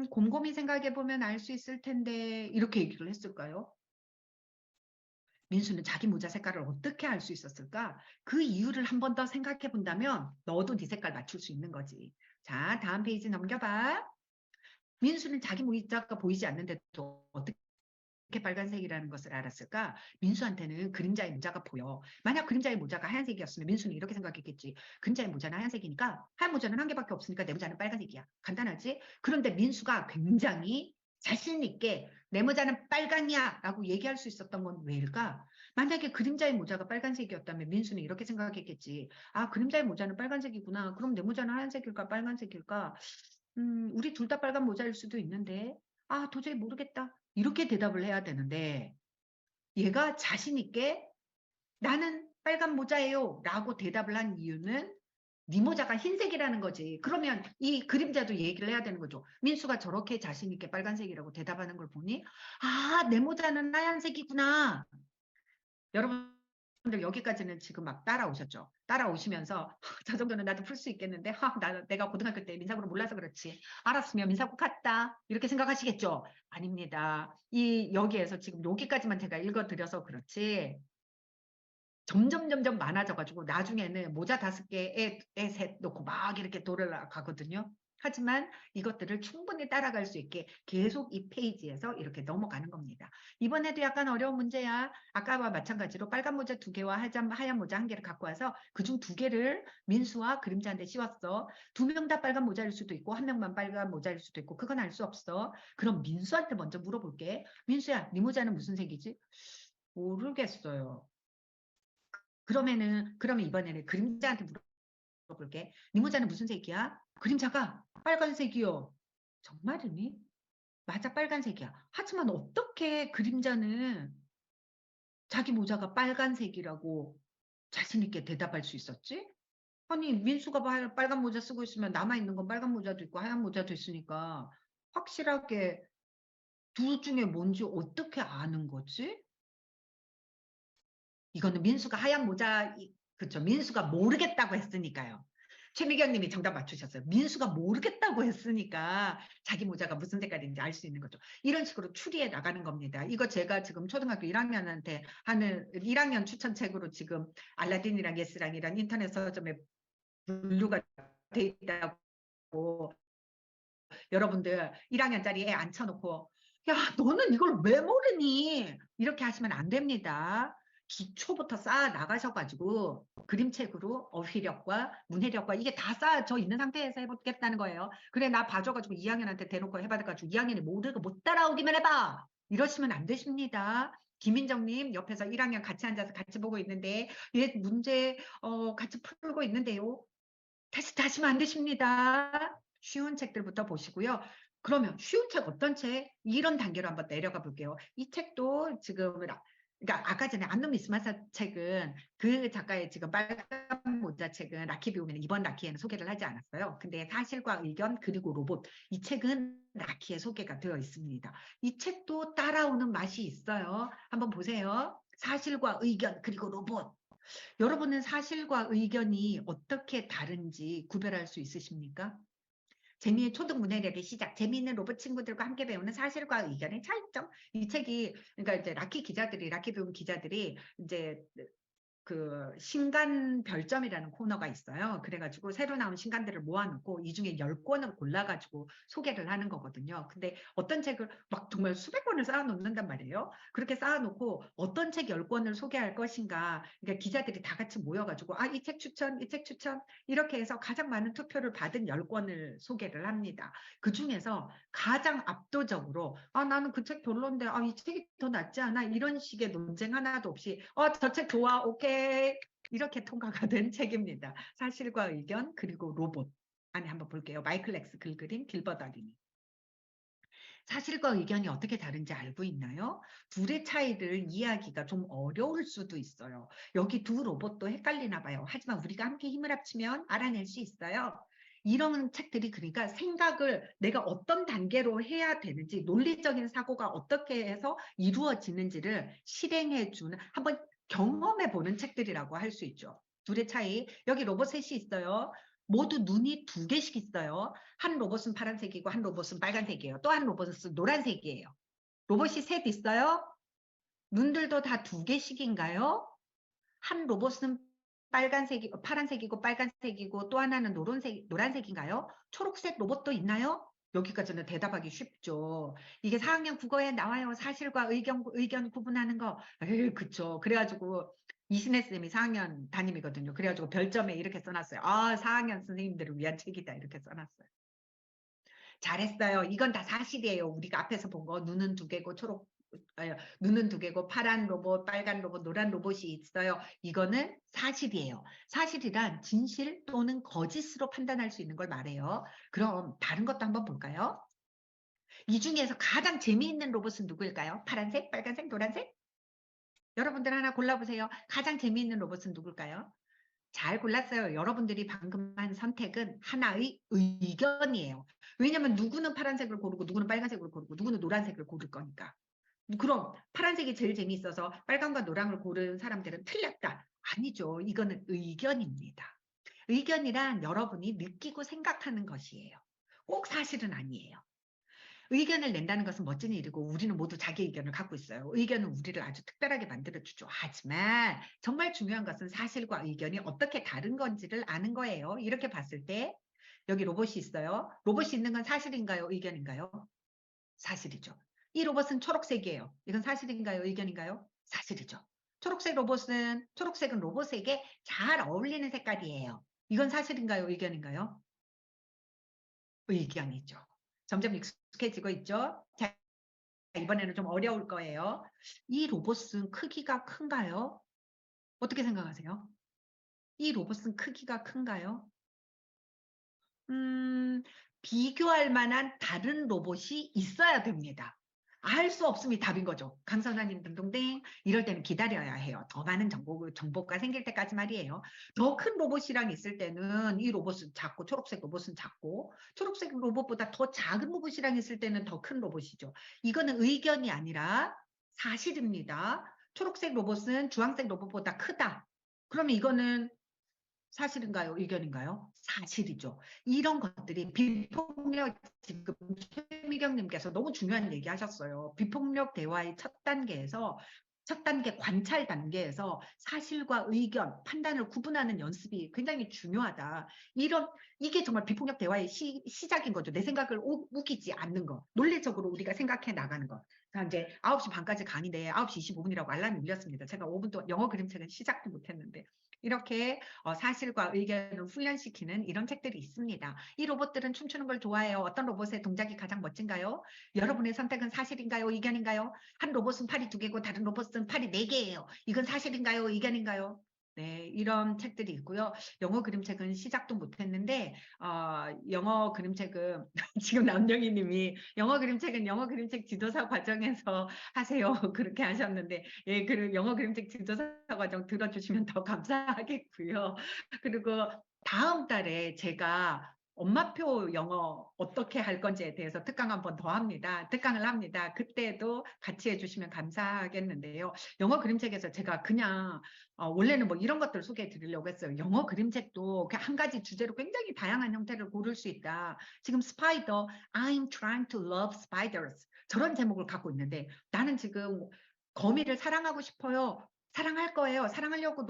곰곰이 생각해 보면 알 수 있을 텐데 이렇게 얘기를 했을까요? 민수는 자기 모자 색깔을 어떻게 알 수 있었을까? 그 이유를 한 번 더 생각해 본다면 너도 네 색깔 맞출 수 있는 거지. 자, 다음 페이지 넘겨봐. 민수는 자기 모자가 보이지 않는데도 어떻게 빨간색이라는 것을 알았을까? 민수한테는 그림자의 모자가 보여. 만약 그림자의 모자가 하얀색이었으면 민수는 이렇게 생각했겠지. 그림자의 모자는 하얀색이니까 하얀 모자는 1개밖에 없으니까 내 모자는 빨간색이야. 간단하지? 그런데 민수가 굉장히 자신 있게 내 모자는 빨강이야 라고 얘기할 수 있었던 건 왜일까? 만약에 그림자의 모자가 빨간색이었다면 민수는 이렇게 생각했겠지. 그림자의 모자는 빨간색이구나. 그럼 내 모자는 하얀색일까 빨간색일까? 우리 둘 다 빨간 모자일 수도 있는데 도저히 모르겠다. 이렇게 대답을 해야 되는데 얘가 자신 있게 나는 빨간 모자예요 라고 대답을 한 이유는 네 모자가 흰색이라는 거지. 그러면 이 그림자도 얘기를 해야 되는 거죠. 민수가 저렇게 자신 있게 빨간색이라고 대답하는 걸 보니 내 모자는 하얀색이구나. 여러분들 여기까지는 지금 막 따라오셨죠? 따라오시면서 저 정도는 나도 풀 수 있겠는데 내가 고등학교 때 민사고를 몰라서 그렇지. 알았으면 민사고 갔다. 이렇게 생각하시겠죠? 아닙니다. 여기에서 지금 여기까지만 제가 읽어드려서 그렇지. 점점 많아져가지고 나중에는 모자 5개에 셋 놓고 막 이렇게 돌아가거든요. 하지만 이것들을 충분히 따라갈 수 있게 계속 이 페이지에서 이렇게 넘어가는 겁니다. 이번에도 약간 어려운 문제야. 아까와 마찬가지로 빨간 모자 2개와 하얀 모자 1개를 갖고 와서 그중 2개를 민수와 그림자한테 씌웠어. 2명 다 빨간 모자일 수도 있고 1명만 빨간 모자일 수도 있고 그건 알 수 없어. 그럼 민수한테 먼저 물어볼게. 민수야, 네 모자는 무슨 색이지? 모르겠어요. 그러면 이번에는 그림자한테 물어볼게. 네 모자는 무슨 색이야? 그림자가 빨간색이요. 정말이니? 맞아, 빨간색이야. 하지만 어떻게 그림자는 자기 모자가 빨간색이라고 자신 있게 대답할 수 있었지? 아니, 민수가 빨간 모자 쓰고 있으면 남아있는 건 빨간 모자도 있고 하얀 모자도 있으니까 확실하게 둘 중에 뭔지 어떻게 아는 거지? 이거는 민수가 하얀 모자, 그쵸. 민수가 모르겠다고 했으니까요. 최미경 님이 정답 맞추셨어요. 민수가 모르겠다고 했으니까 자기 모자가 무슨 색깔인지 알 수 있는 거죠. 이런 식으로 추리해 나가는 겁니다. 이거 제가 지금 초등학교 1학년한테 하는 1학년 추천책으로 지금 알라딘이랑 예스랑이랑 인터넷 서점에 분류가 돼 있다고 여러분들 1학년짜리 애 앉혀놓고 야, 너는 이걸 왜 모르니? 이렇게 하시면 안 됩니다. 기초부터 쌓아 나가셔가지고 그림책으로 어휘력과 문해력과 이게 다 쌓아져 있는 상태에서 해보겠다는 거예요. 그래, 나 봐줘가지고 2학년한테 대놓고 해봐가지고 2학년이 모르고 못 따라오기만 해봐. 이러시면 안 되십니다. 김인정님 옆에서 1학년 같이 앉아서 같이 보고 있는데 얘 문제 같이 풀고 있는데요. 다시 다시면 안 되십니다. 쉬운 책들부터 보시고요. 그러면 쉬운 책 어떤 책? 이런 단계로 한번 내려가 볼게요. 이 책도 지금 그러니까 아까 전에 안노미스마사 책은 그 작가의 지금 빨간 모자 책은 라키 비우면 이번 라키에는 소개를 하지 않았어요. 근데 사실과 의견 그리고 로봇 이 책은 라키에 소개가 되어 있습니다. 이 책도 따라오는 맛이 있어요. 한번 보세요. 사실과 의견 그리고 로봇. 여러분은 사실과 의견이 어떻게 다른지 구별할 수 있으십니까? 재미의 초등 문해력의 시작, 재미있는 로봇 친구들과 함께 배우는 사실과 의견의 차이점. 이 책이 그러니까 이제 라키 배운 기자들이 이제 그 신간 별점이라는 코너가 있어요. 그래가지고 새로 나온 신간들을 모아놓고 이 중에 10권을 골라가지고 소개를 하는 거거든요. 근데 어떤 책을 막 정말 수백 권을 쌓아놓는단 말이에요. 그렇게 쌓아놓고 어떤 책 10권을 소개할 것인가. 그러니까 기자들이 다 같이 모여가지고 아, 이 책 추천, 이 책 추천 이렇게 해서 가장 많은 투표를 받은 10권을 소개를 합니다. 그 중에서 가장 압도적으로 아, 나는 그 책 별론데 아, 이 책이 더 낫지 않아? 이런 식의 논쟁 하나도 없이 저 책 좋아, 오케이. 이렇게 통과가 된 책입니다. 사실과 의견 그리고 로봇 안에 한번 볼게요. 마이클 렉스 글그림 길버트 어린이. 사실과 의견이 어떻게 다른지 알고 있나요? 둘의 차이를 이해하기가 좀 어려울 수도 있어요. 여기 두 로봇도 헷갈리나 봐요. 하지만 우리가 함께 힘을 합치면 알아낼 수 있어요. 이런 책들이 그러니까 생각을 내가 어떤 단계로 해야 되는지 논리적인 사고가 어떻게 해서 이루어지는지를 실행해 주는 한번 경험해 보는 책들이라고 할 수 있죠. 둘의 차이. 여기 로봇 셋이 있어요. 모두 눈이 2개씩 있어요. 한 로봇은 파란색이고 한 로봇은 빨간색이에요. 또 한 로봇은 노란색이에요. 로봇이 셋 있어요. 눈들도 다 2개씩인가요? 한 로봇은 파란색이고 빨간색이고 또 하나는 노란색인가요? 초록색 로봇도 있나요? 여기까지는 대답하기 쉽죠. 이게 4학년 국어에 나와요. 사실과 의견 구분하는 거. 에이, 그쵸. 그래가지고 이신혜 쌤이 4학년 담임이거든요. 그래가지고 별점에 이렇게 써놨어요. 아, 4학년 선생님들을 위한 책이다. 이렇게 써놨어요. 잘했어요. 이건 다 사실이에요. 우리가 앞에서 본 거 눈은 2개고 눈은 2개고 파란 로봇, 빨간 로봇, 노란 로봇이 있어요. 이거는 사실이에요. 사실이란 진실 또는 거짓으로 판단할 수 있는 걸 말해요. 그럼 다른 것도 한번 볼까요? 이 중에서 가장 재미있는 로봇은 누구일까요? 파란색, 빨간색, 노란색? 여러분들 하나 골라보세요. 가장 재미있는 로봇은 누굴까요? 잘 골랐어요. 여러분들이 방금 한 선택은 하나의 의견이에요. 왜냐하면 누구는 파란색을 고르고 누구는 빨간색을 고르고 누구는 노란색을 고를 거니까. 그럼 파란색이 제일 재미있어서 빨간과 노랑을 고른 사람들은 틀렸다. 아니죠. 이거는 의견입니다. 의견이란 여러분이 느끼고 생각하는 것이에요. 꼭 사실은 아니에요. 의견을 낸다는 것은 멋진 일이고 우리는 모두 자기 의견을 갖고 있어요. 의견은 우리를 아주 특별하게 만들어주죠. 하지만 정말 중요한 것은 사실과 의견이 어떻게 다른 건지를 아는 거예요. 이렇게 봤을 때 여기 로봇이 있어요. 로봇이 있는 건 사실인가요? 의견인가요? 사실이죠. 이 로봇은 초록색이에요. 이건 사실인가요? 의견인가요? 사실이죠. 초록색은 로봇에게 잘 어울리는 색깔이에요. 이건 사실인가요? 의견인가요? 의견이죠. 점점 익숙해지고 있죠. 자, 이번에는 좀 어려울 거예요. 이 로봇은 크기가 큰가요? 어떻게 생각하세요? 이 로봇은 크기가 큰가요? 음, 비교할 만한 다른 로봇이 있어야 됩니다. 알 수 없음이 답인 거죠. 강선아님 등등등 이럴 때는 기다려야 해요. 더 많은 정보가 생길 때까지 말이에요. 더 큰 로봇이랑 있을 때는 이 로봇은 작고 초록색 로봇은 작고 초록색 로봇보다 더 작은 로봇이랑 있을 때는 더 큰 로봇이죠. 이거는 의견이 아니라 사실입니다. 초록색 로봇은 주황색 로봇보다 크다. 그러면 이거는 사실인가요? 의견인가요? 사실이죠. 이런 것들이 비폭력 지금 최미경님께서 너무 중요한 얘기 하셨어요. 비폭력 대화의 첫 단계 관찰 단계에서 사실과 의견, 판단을 구분하는 연습이 굉장히 중요하다. 이게 정말 비폭력 대화의 시작인 거죠. 내 생각을 우기지 않는 거. 논리적으로 우리가 생각해 나가는 거. 자, 이제 9시 반까지 강의인데 9시 25분이라고 알람이 울렸습니다. 제가 5분 동안 영어 그림책은 시작도 못했는데. 이렇게 사실과 의견을 훈련시키는 이런 책들이 있습니다. 이 로봇들은 춤추는 걸 좋아해요. 어떤 로봇의 동작이 가장 멋진가요? 여러분의 선택은 사실인가요? 의견인가요? 한 로봇은 팔이 2개고 다른 로봇은 팔이 4개예요. 이건 사실인가요? 의견인가요? 네, 이런 책들이 있고요. 영어 그림책은 시작도 못했는데 영어 그림책은 지금 남정희 님이 영어 그림책은 영어 그림책 지도사 과정에서 하세요. 그렇게 하셨는데 예, 그 영어 그림책 지도사 과정 들어주시면 더 감사하겠고요. 그리고 다음 달에 제가 엄마표 영어 어떻게 할 건지에 대해서 특강 한 번 더 합니다. 특강을 합니다. 그때도 같이 해주시면 감사하겠는데요. 영어 그림책에서 제가 그냥 원래는 뭐 이런 것들 소개해 드리려고 했어요. 영어 그림책도 한 가지 주제로 굉장히 다양한 형태를 고를 수 있다. 지금 스파이더, I'm trying to love spiders. 저런 제목을 갖고 있는데 나는 지금 거미를 사랑하고 싶어요. 사랑할 거예요. 사랑하려고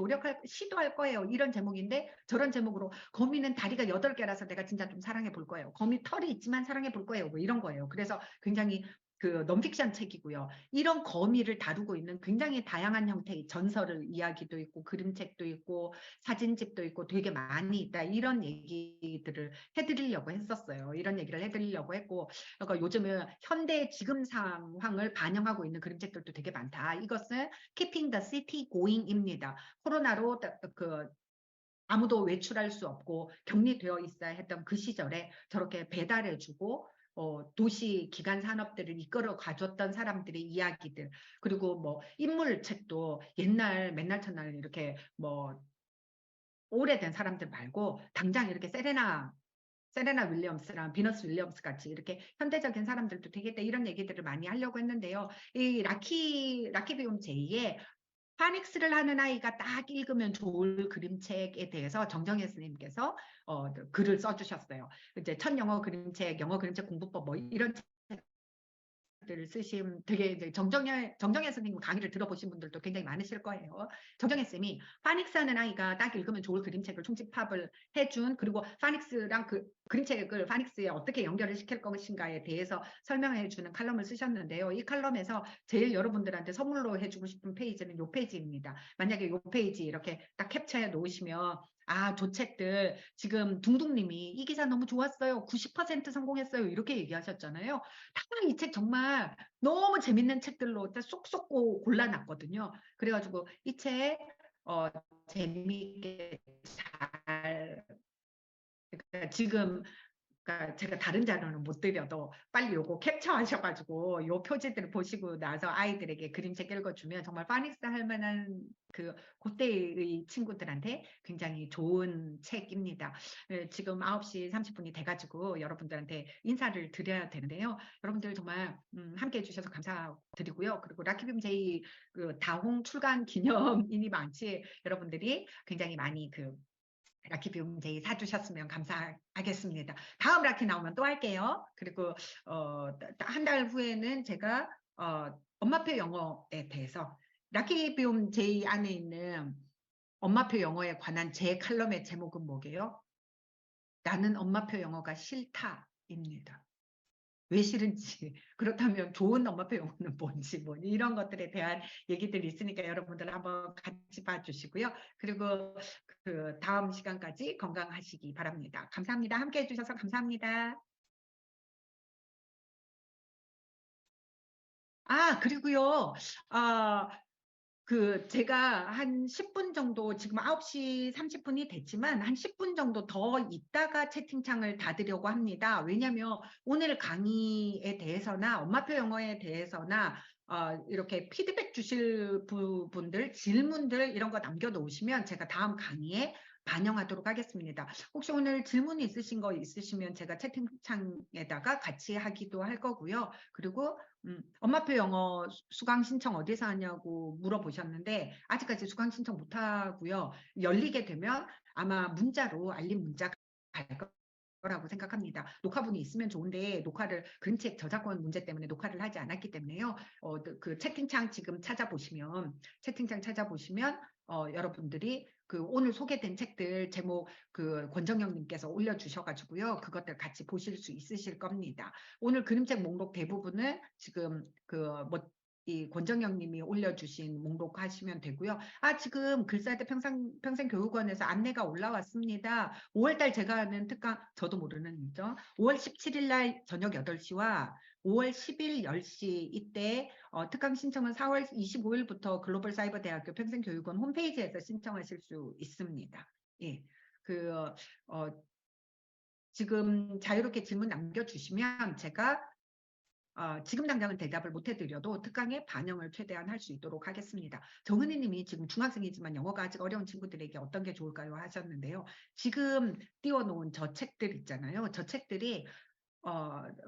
시도할 거예요. 이런 제목인데 저런 제목으로 거미는 다리가 8개라서 내가 진짜 좀 사랑해 볼 거예요. 거미 털이 있지만 사랑해 볼 거예요. 뭐 이런 거예요. 그래서 굉장히 그 넌픽션 책이고요. 이런 거미를 다루고 있는 굉장히 다양한 형태의 전설을 이야기도 있고 그림책도 있고 사진집도 있고 되게 많이 있다. 이런 얘기들을 해드리려고 했었어요. 이런 얘기를 해드리려고 했고 그러니까 요즘은 현대 지금 상황을 반영하고 있는 그림책들도 되게 많다. 이것은 Keeping the City Going입니다. 코로나로 그 아무도 외출할 수 없고 격리되어 있어야 했던 그 시절에 저렇게 배달해주고 도시 기간 산업들을 이끌어 가줬던 사람들의 이야기들 그리고 뭐 인물책도 옛날 맨날 첫날 이렇게 뭐 오래된 사람들 말고 당장 이렇게 세레나 윌리엄스랑 비너스 윌리엄스 같이 이렇게 현대적인 사람들도 되겠다 이런 얘기들을 많이 하려고 했는데요. 이 라키비움 제이의 파닉스를 하는 아이가 딱 읽으면 좋을 그림책에 대해서 정정혜 스님께서 글을 써주셨어요. 이제 첫 영어 그림책 공부법 뭐 이런 들을 쓰신 되게 이제 정정혜 선생님 강의를 들어보신 분들도 굉장히 많으실 거예요. 정정혜 쌤이 파닉스 하는 아이가 딱 읽으면 좋을 그림책을 총집합을 해준 그리고 파닉스랑 그 그림책을 파닉스에 어떻게 연결을 시킬 것인가에 대해서 설명해 주는 칼럼을 쓰셨는데요. 이 칼럼에서 제일 여러분들한테 선물로 해주고 싶은 페이지는 이 페이지입니다. 만약에 이 페이지 이렇게 딱 캡처해 놓으시면 조 책들 지금 둥둥님이 이 기사 너무 좋았어요. 90% 성공했어요. 이렇게 얘기하셨잖아요. 다 이 책 정말 너무 재밌는 책들로 쏙쏙 골라놨거든요. 그래가지고 이 책 재미있게 잘 그러니까 지금 그러니까 제가 다른 자료는 못 드려도 빨리 요거 캡처하셔가지고 요 표지들을 보시고 나서 아이들에게 그림책 읽어주면 정말 파닉스 할 만한 그 그때의 친구들한테 굉장히 좋은 책입니다. 지금 9시 30분이 돼가지고 여러분들한테 인사를 드려야 되는데요. 여러분들 정말 함께 해주셔서 감사드리고요. 그리고 라키빔 제이 그 다홍 출간 기념이니 많지 여러분들이 굉장히 많이 그 라키 비움제이 사주셨으면 감사하겠습니다. 다음 라키 나오면 또 할게요. 그리고 한 달 후에는 제가 엄마표 영어에 대해서 라키 비움제이 안에 있는 엄마표 영어에 관한 제 칼럼의 제목은 뭐게요? 나는 엄마표 영어가 싫다입니다. 왜 싫은지, 그렇다면 좋은 엄마표 영어는 뭔지, 뭐 이런 것들에 대한 얘기들이 있으니까 여러분들 한번 같이 봐주시고요. 그리고 그 다음 시간까지 건강하시기 바랍니다. 감사합니다. 함께 해주셔서 감사합니다. 그리고요, 제가 한 10분 정도, 지금 9시 30분이 됐지만, 한 10분 정도 더 있다가 채팅창을 닫으려고 합니다. 왜냐면 오늘 강의에 대해서나, 엄마표 영어에 대해서나, 이렇게 피드백 주실 부분들, 질문들, 이런 거 남겨놓으시면 제가 다음 강의에 반영하도록 하겠습니다. 혹시 오늘 질문 있으신 거 있으시면 제가 채팅창에다가 같이 하기도 할 거고요. 그리고 엄마표 영어 수강 신청 어디서 하냐고 물어보셨는데 아직까지 수강 신청 못 하고요. 열리게 되면 아마 문자로 알림 문자 갈 거라고 생각합니다. 녹화본이 있으면 좋은데 녹화를 그림책 저작권 문제 때문에 녹화를 하지 않았기 때문에요. 그 채팅창 지금 찾아보시면 여러분들이 그 오늘 소개된 책들 제목 그 권정영님께서 올려주셔가지고요. 그것들 같이 보실 수 있으실 겁니다. 오늘 그림책 목록 대부분은 지금 이 권정영 님이 올려주신 목록 하시면 되고요. 지금 글사대 평생교육원에서 안내가 올라왔습니다. 5월달 제가 하는 특강, 저도 모르는 일이죠. 5월 17일 날 저녁 8시와 5월 10일 10시 이때 특강 신청은 4월 25일부터 글로벌사이버대학교 평생교육원 홈페이지에서 신청하실 수 있습니다. 예, 지금 자유롭게 질문 남겨주시면 제가 지금 당장은 대답을 못 해드려도 특강에 반영을 최대한 할 수 있도록 하겠습니다. 정은희 님이 지금 중학생이지만 영어가 아직 어려운 친구들에게 어떤 게 좋을까요? 하셨는데요. 지금 띄워놓은 저 책들 있잖아요. 저 책들이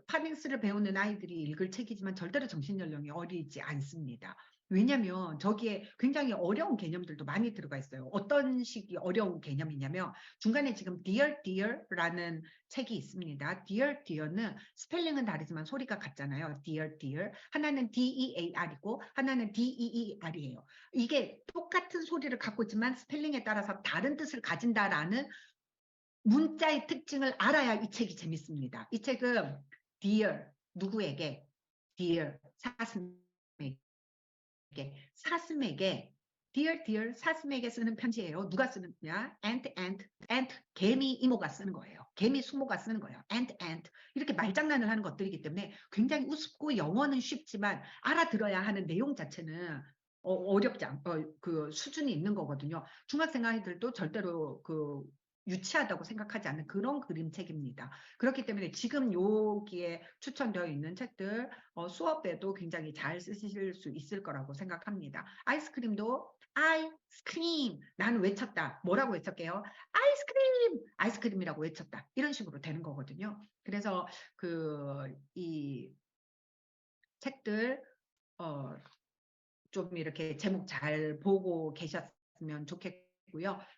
파닉스를 배우는 아이들이 읽을 책이지만 절대로 정신연령이 어리지 않습니다. 왜냐하면 저기에 굉장히 어려운 개념들도 많이 들어가 있어요. 어떤 식이 어려운 개념이냐면 중간에 지금 Dear Dear라는 책이 있습니다. Dear Dear는 스펠링은 다르지만 소리가 같잖아요. Dear Dear. 하나는 D-E-A-R이고 하나는 D-E-E-R이에요. 이게 똑같은 소리를 갖고 있지만 스펠링에 따라서 다른 뜻을 가진다라는 문자의 특징을 알아야 이 책이 재밌습니다. 이 책은 Dear 누구에게, Dear 사슴에게, 사슴에게 Dear Dear 사슴에게 쓰는 편지예요. 누가 쓰느냐? Ant 개미 이모가 쓰는 거예요. 개미 수모가 쓰는 거예요. Ant 이렇게 말장난을 하는 것들이기 때문에 굉장히 우습고 영어는 쉽지만 알아들어야 하는 내용 자체는 어렵지 않고 그 수준이 있는 거거든요. 중학생 아이들도 절대로 유치하다고 생각하지 않는 그런 그림책입니다. 그렇기 때문에 지금 여기에 추천되어 있는 책들 수업에도 굉장히 잘 쓰실 수 있을 거라고 생각합니다. 아이스크림도 아이스크림 나는 외쳤다. 뭐라고 외쳤게요? 아이스크림이라고 외쳤다. 이런 식으로 되는 거거든요. 그래서 이 책들 좀 이렇게 제목 잘 보고 계셨으면 좋겠고요.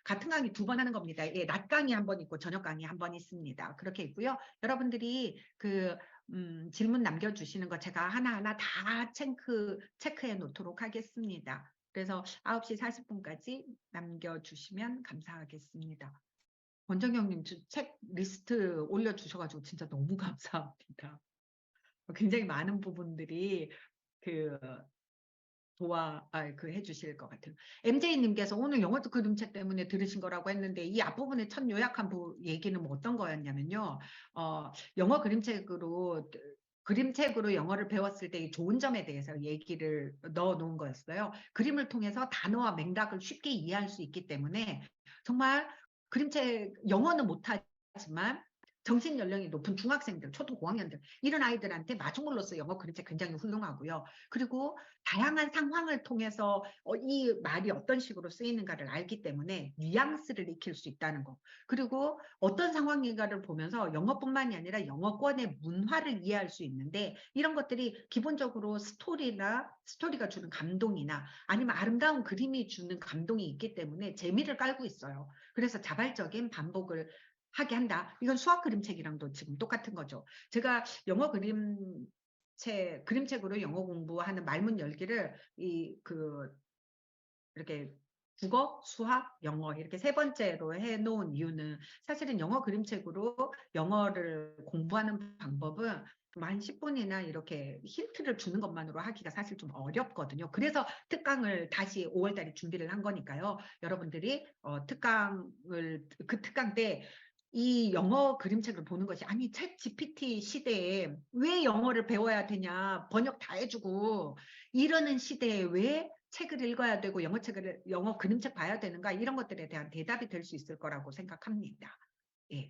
같은 강의 2번 하는 겁니다. 예, 낮 강의 한 번 있고 저녁 강의 한 번 있습니다. 그렇게 있고요. 여러분들이 질문 남겨주시는 거 제가 하나하나 다 체크해 놓도록 하겠습니다. 그래서 9시 40분까지 남겨주시면 감사하겠습니다. 권정영님 책 리스트 올려주셔가지고 진짜 너무 감사합니다. 굉장히 많은 부분들이 해주실 것 같아요. MJ님께서 오늘 영어 그림책 때문에 들으신 거라고 했는데 이 앞부분의 첫 요약한 얘기는 뭐 어떤 거였냐면요. 영어 그림책으로 영어를 배웠을 때 좋은 점에 대해서 얘기를 넣어 놓은 거였어요. 그림을 통해서 단어와 맥락을 쉽게 이해할 수 있기 때문에 정말 그림책 영어는 못하지만 정신 연령이 높은 중학생들, 초등 고학년들 이런 아이들한테 마중물로서 영어 그림책 굉장히 훌륭하고요. 그리고 다양한 상황을 통해서 이 말이 어떤 식으로 쓰이는가를 알기 때문에 뉘앙스를 익힐 수 있다는 거. 그리고 어떤 상황인가를 보면서 영어뿐만이 아니라 영어권의 문화를 이해할 수 있는데 이런 것들이 기본적으로 스토리가 주는 감동이나 아니면 아름다운 그림이 주는 감동이 있기 때문에 재미를 깔고 있어요. 그래서 자발적인 반복을 하게 한다. 이건 수학 그림책이랑도 지금 똑같은 거죠. 제가 영어 그림책으로 영어 공부하는 말문 열기를 이렇게 국어, 수학, 영어 이렇게 세 번째로 해놓은 이유는 사실은 영어 그림책으로 영어를 공부하는 방법은 한 10분이나 이렇게 힌트를 주는 것만으로 하기가 사실 좀 어렵거든요. 그래서 특강을 다시 5월 달에 준비를 한 거니까요. 여러분들이 그 특강 때 이 영어 그림책을 보는 것이 아니 챗 GPT 시대에 왜 영어를 배워야 되냐 번역 다 해주고 이러는 시대에 왜 책을 읽어야 되고 영어 그림책 봐야 되는가 이런 것들에 대한 대답이 될 수 있을 거라고 생각합니다. 예.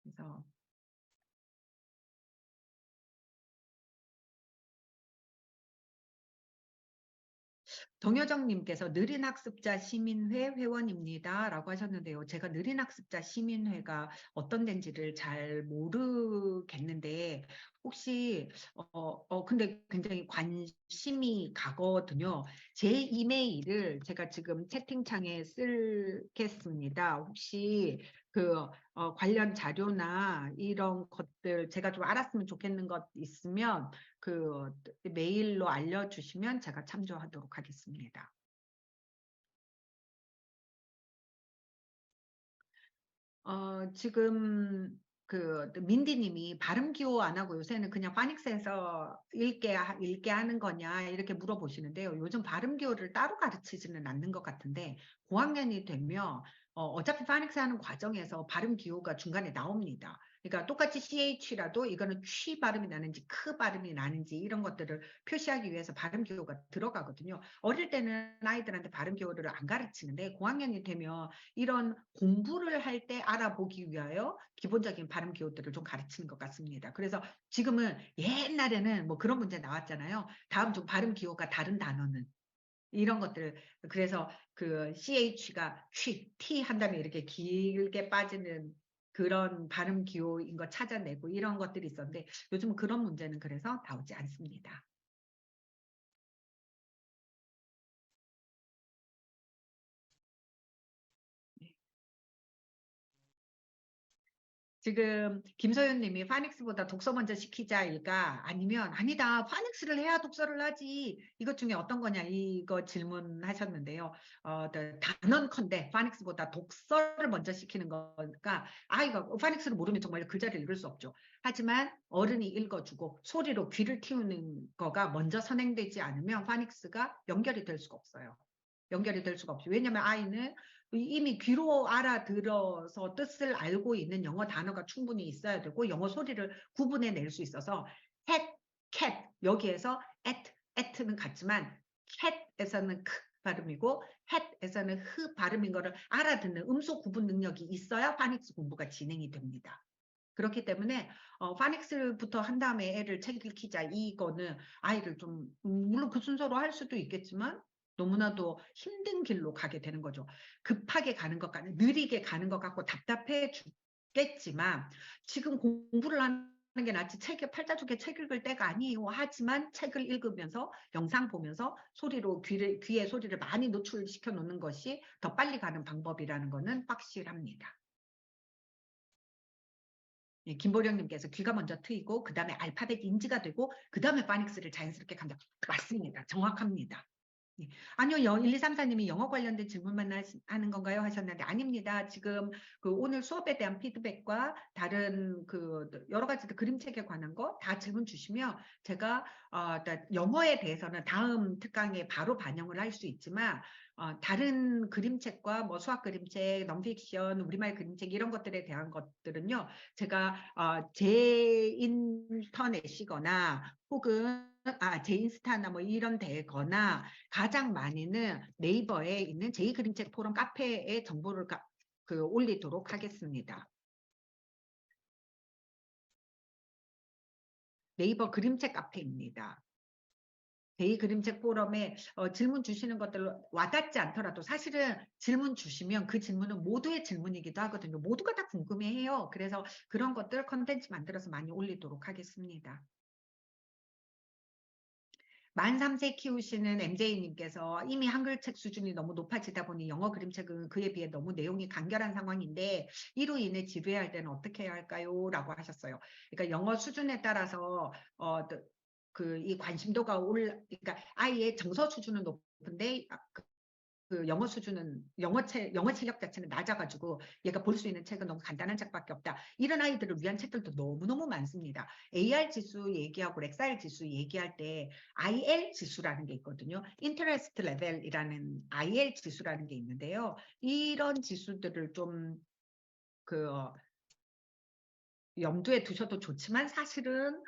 그래서 동효정님께서 느린학습자 시민회 회원입니다. 라고 하셨는데요. 제가 느린학습자 시민회가 어떤 데인지를 잘 모르겠는데 혹시 근데 굉장히 관심이 가거든요. 제 이메일을 제가 지금 채팅창에 쓰겠습니다. 혹시 그 관련 자료나 이런 것들 제가 좀 알았으면 좋겠는 것 있으면 그 메일로 알려주시면 제가 참조하도록 하겠습니다. 지금 그 민디님이 발음 기호 안 하고 요새는 그냥 파닉스에서 읽게 하는 거냐 이렇게 물어보시는데요. 요즘 발음 기호를 따로 가르치지는 않는 것 같은데 고학년이 되면 어차피 파닉스 하는 과정에서 발음 기호가 중간에 나옵니다. 그러니까 똑같이 CH라도 이거는 취 발음이 나는지 크 발음이 나는지 이런 것들을 표시하기 위해서 발음 기호가 들어가거든요. 어릴 때는 아이들한테 발음 기호를 안 가르치는데 고학년이 되면 이런 공부를 할 때 알아보기 위하여 기본적인 발음 기호들을 좀 가르치는 것 같습니다. 그래서 지금은 옛날에는 뭐 그런 문제 나왔잖아요. 다음 중 발음 기호가 다른 단어는 이런 것들 그래서 그 CH가 취, T 한 다음에 이렇게 길게 빠지는 그런 발음 기호인 거 찾아내고 이런 것들이 있었는데 요즘 그런 문제는 그래서 나오지 않습니다. 지금 김소연 님이 파닉스보다 독서 먼저 시키자일까? 아니면 아니다. 파닉스를 해야 독서를 하지. 이것 중에 어떤 거냐? 이거 질문하셨는데요. 단언컨대 파닉스보다 독서를 먼저 시키는 거니까 아이가 파닉스를 모르면 정말 글자를 읽을 수 없죠. 하지만 어른이 읽어주고 소리로 귀를 틔우는 거가 먼저 선행되지 않으면 파닉스가 연결이 될 수가 없어요. 연결이 될 수가 없죠. 왜냐하면 아이는 이미 귀로 알아들어서 뜻을 알고 있는 영어 단어가 충분히 있어야 되고 영어 소리를 구분해낼 수 있어서 hat, cat 여기에서 at는 같지만 cat에서는 크 발음이고 hat에서는 흐 발음인 거를 알아듣는 음소 구분 능력이 있어야 파닉스 공부가 진행이 됩니다. 그렇기 때문에 파닉스부터 한 다음에 애를 책 읽히자 이거는 아이를 좀 물론 그 순서로 할 수도 있겠지만 너무나도 힘든 길로 가게 되는 거죠. 급하게 가는 것 같고 느리게 가는 것 같고 답답해 죽겠지만 지금 공부를 하는 게 낫지 책에 팔자주게 책 읽을 때가 아니에요. 하지만 책을 읽으면서 영상 보면서 소리로 귀의 소리를 많이 노출시켜 놓는 것이 더 빨리 가는 방법이라는 것은 확실합니다. 예, 김보령님께서 귀가 먼저 트이고 그 다음에 알파벳 인지가 되고 그 다음에 파닉스를 자연스럽게 간다. 맞습니다. 정확합니다. 예. 아니요, 1234님이 영어 관련된 질문만 하는 건가요? 하셨는데 아닙니다. 지금 그 오늘 수업에 대한 피드백과 다른 그 여러 가지 그림책에 관한 거 다 질문 주시면 제가 영어에 대해서는 다음 특강에 바로 반영을 할 수 있지만 다른 그림책과 뭐 수학 그림책, 넌픽션, 우리말 그림책 이런 것들에 대한 것들은요. 제가 제 인터넷이거나 혹은 제 인스타나 뭐 이런 데거나 가장 많이는 네이버에 있는 제2그림책 포럼 카페에 정보를 올리도록 하겠습니다. 네이버 그림책 카페입니다. 제2그림책 포럼에 질문 주시는 것들로 와닿지 않더라도 사실은 질문 주시면 그 질문은 모두의 질문이기도 하거든요. 모두가 다 궁금해해요. 그래서 그런 것들 컨텐츠 만들어서 많이 올리도록 하겠습니다. 만 3세 키우시는 MJ님께서 이미 한글책 수준이 너무 높아지다 보니 영어 그림책은 그에 비해 너무 내용이 간결한 상황인데 이로 인해 지루해할 때는 어떻게 해야 할까요? 라고 하셨어요. 그러니까 영어 수준에 따라서 이 관심도가 그러니까 아이의 정서 수준은 높은데 그 영어 수준은 영어 실력 자체는 낮아가지고 얘가 볼 수 있는 책은 너무 간단한 책밖에 없다. 이런 아이들을 위한 책들도 너무너무 많습니다. AR 지수 얘기하고 렉사일 지수 얘기할 때 IL 지수라는 게 있거든요. Interest Level이라는 IL 지수라는 게 있는데요. 이런 지수들을 좀 염두에 두셔도 좋지만 사실은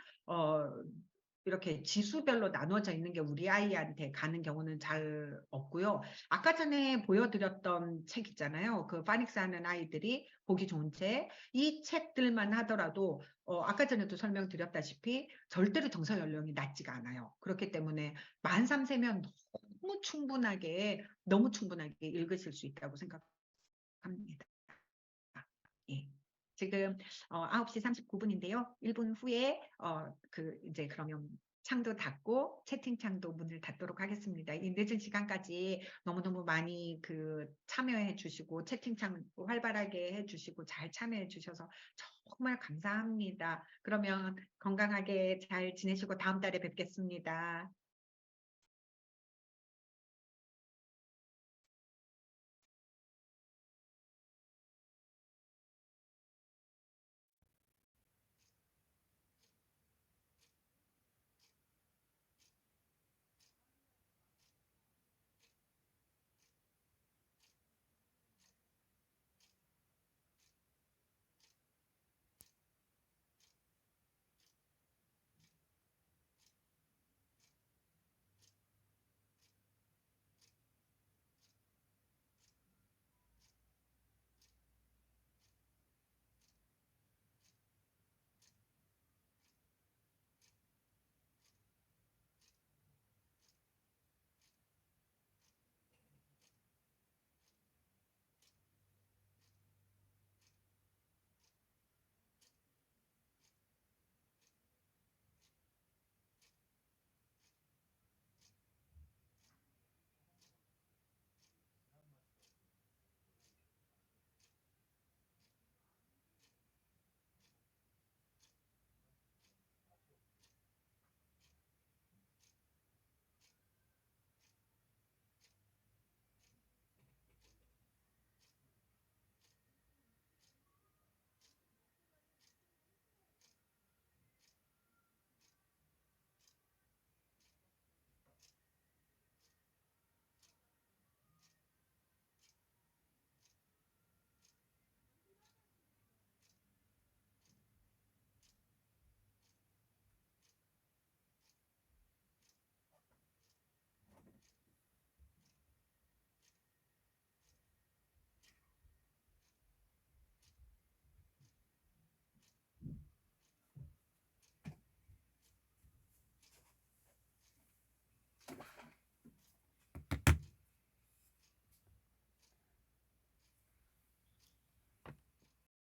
이렇게 지수별로 나눠져 있는 게 우리 아이한테 가는 경우는 잘 없고요. 아까 전에 보여드렸던 책 있잖아요. 그 파닉스 하는 아이들이 보기 좋은 책. 이 책들만 하더라도 아까 전에도 설명드렸다시피 절대로 정서 연령이 낮지가 않아요. 그렇기 때문에 만 3세면 너무 충분하게 읽으실 수 있다고 생각합니다. 예. 지금 9시 39분인데요. 1분 후에 이제 그러면 창도 닫고 채팅창도 문을 닫도록 하겠습니다. 이 늦은 시간까지 너무너무 많이 참여해 주시고 채팅창 활발하게 해 주시고 잘 참여해 주셔서 정말 감사합니다. 그러면 건강하게 잘 지내시고 다음 달에 뵙겠습니다.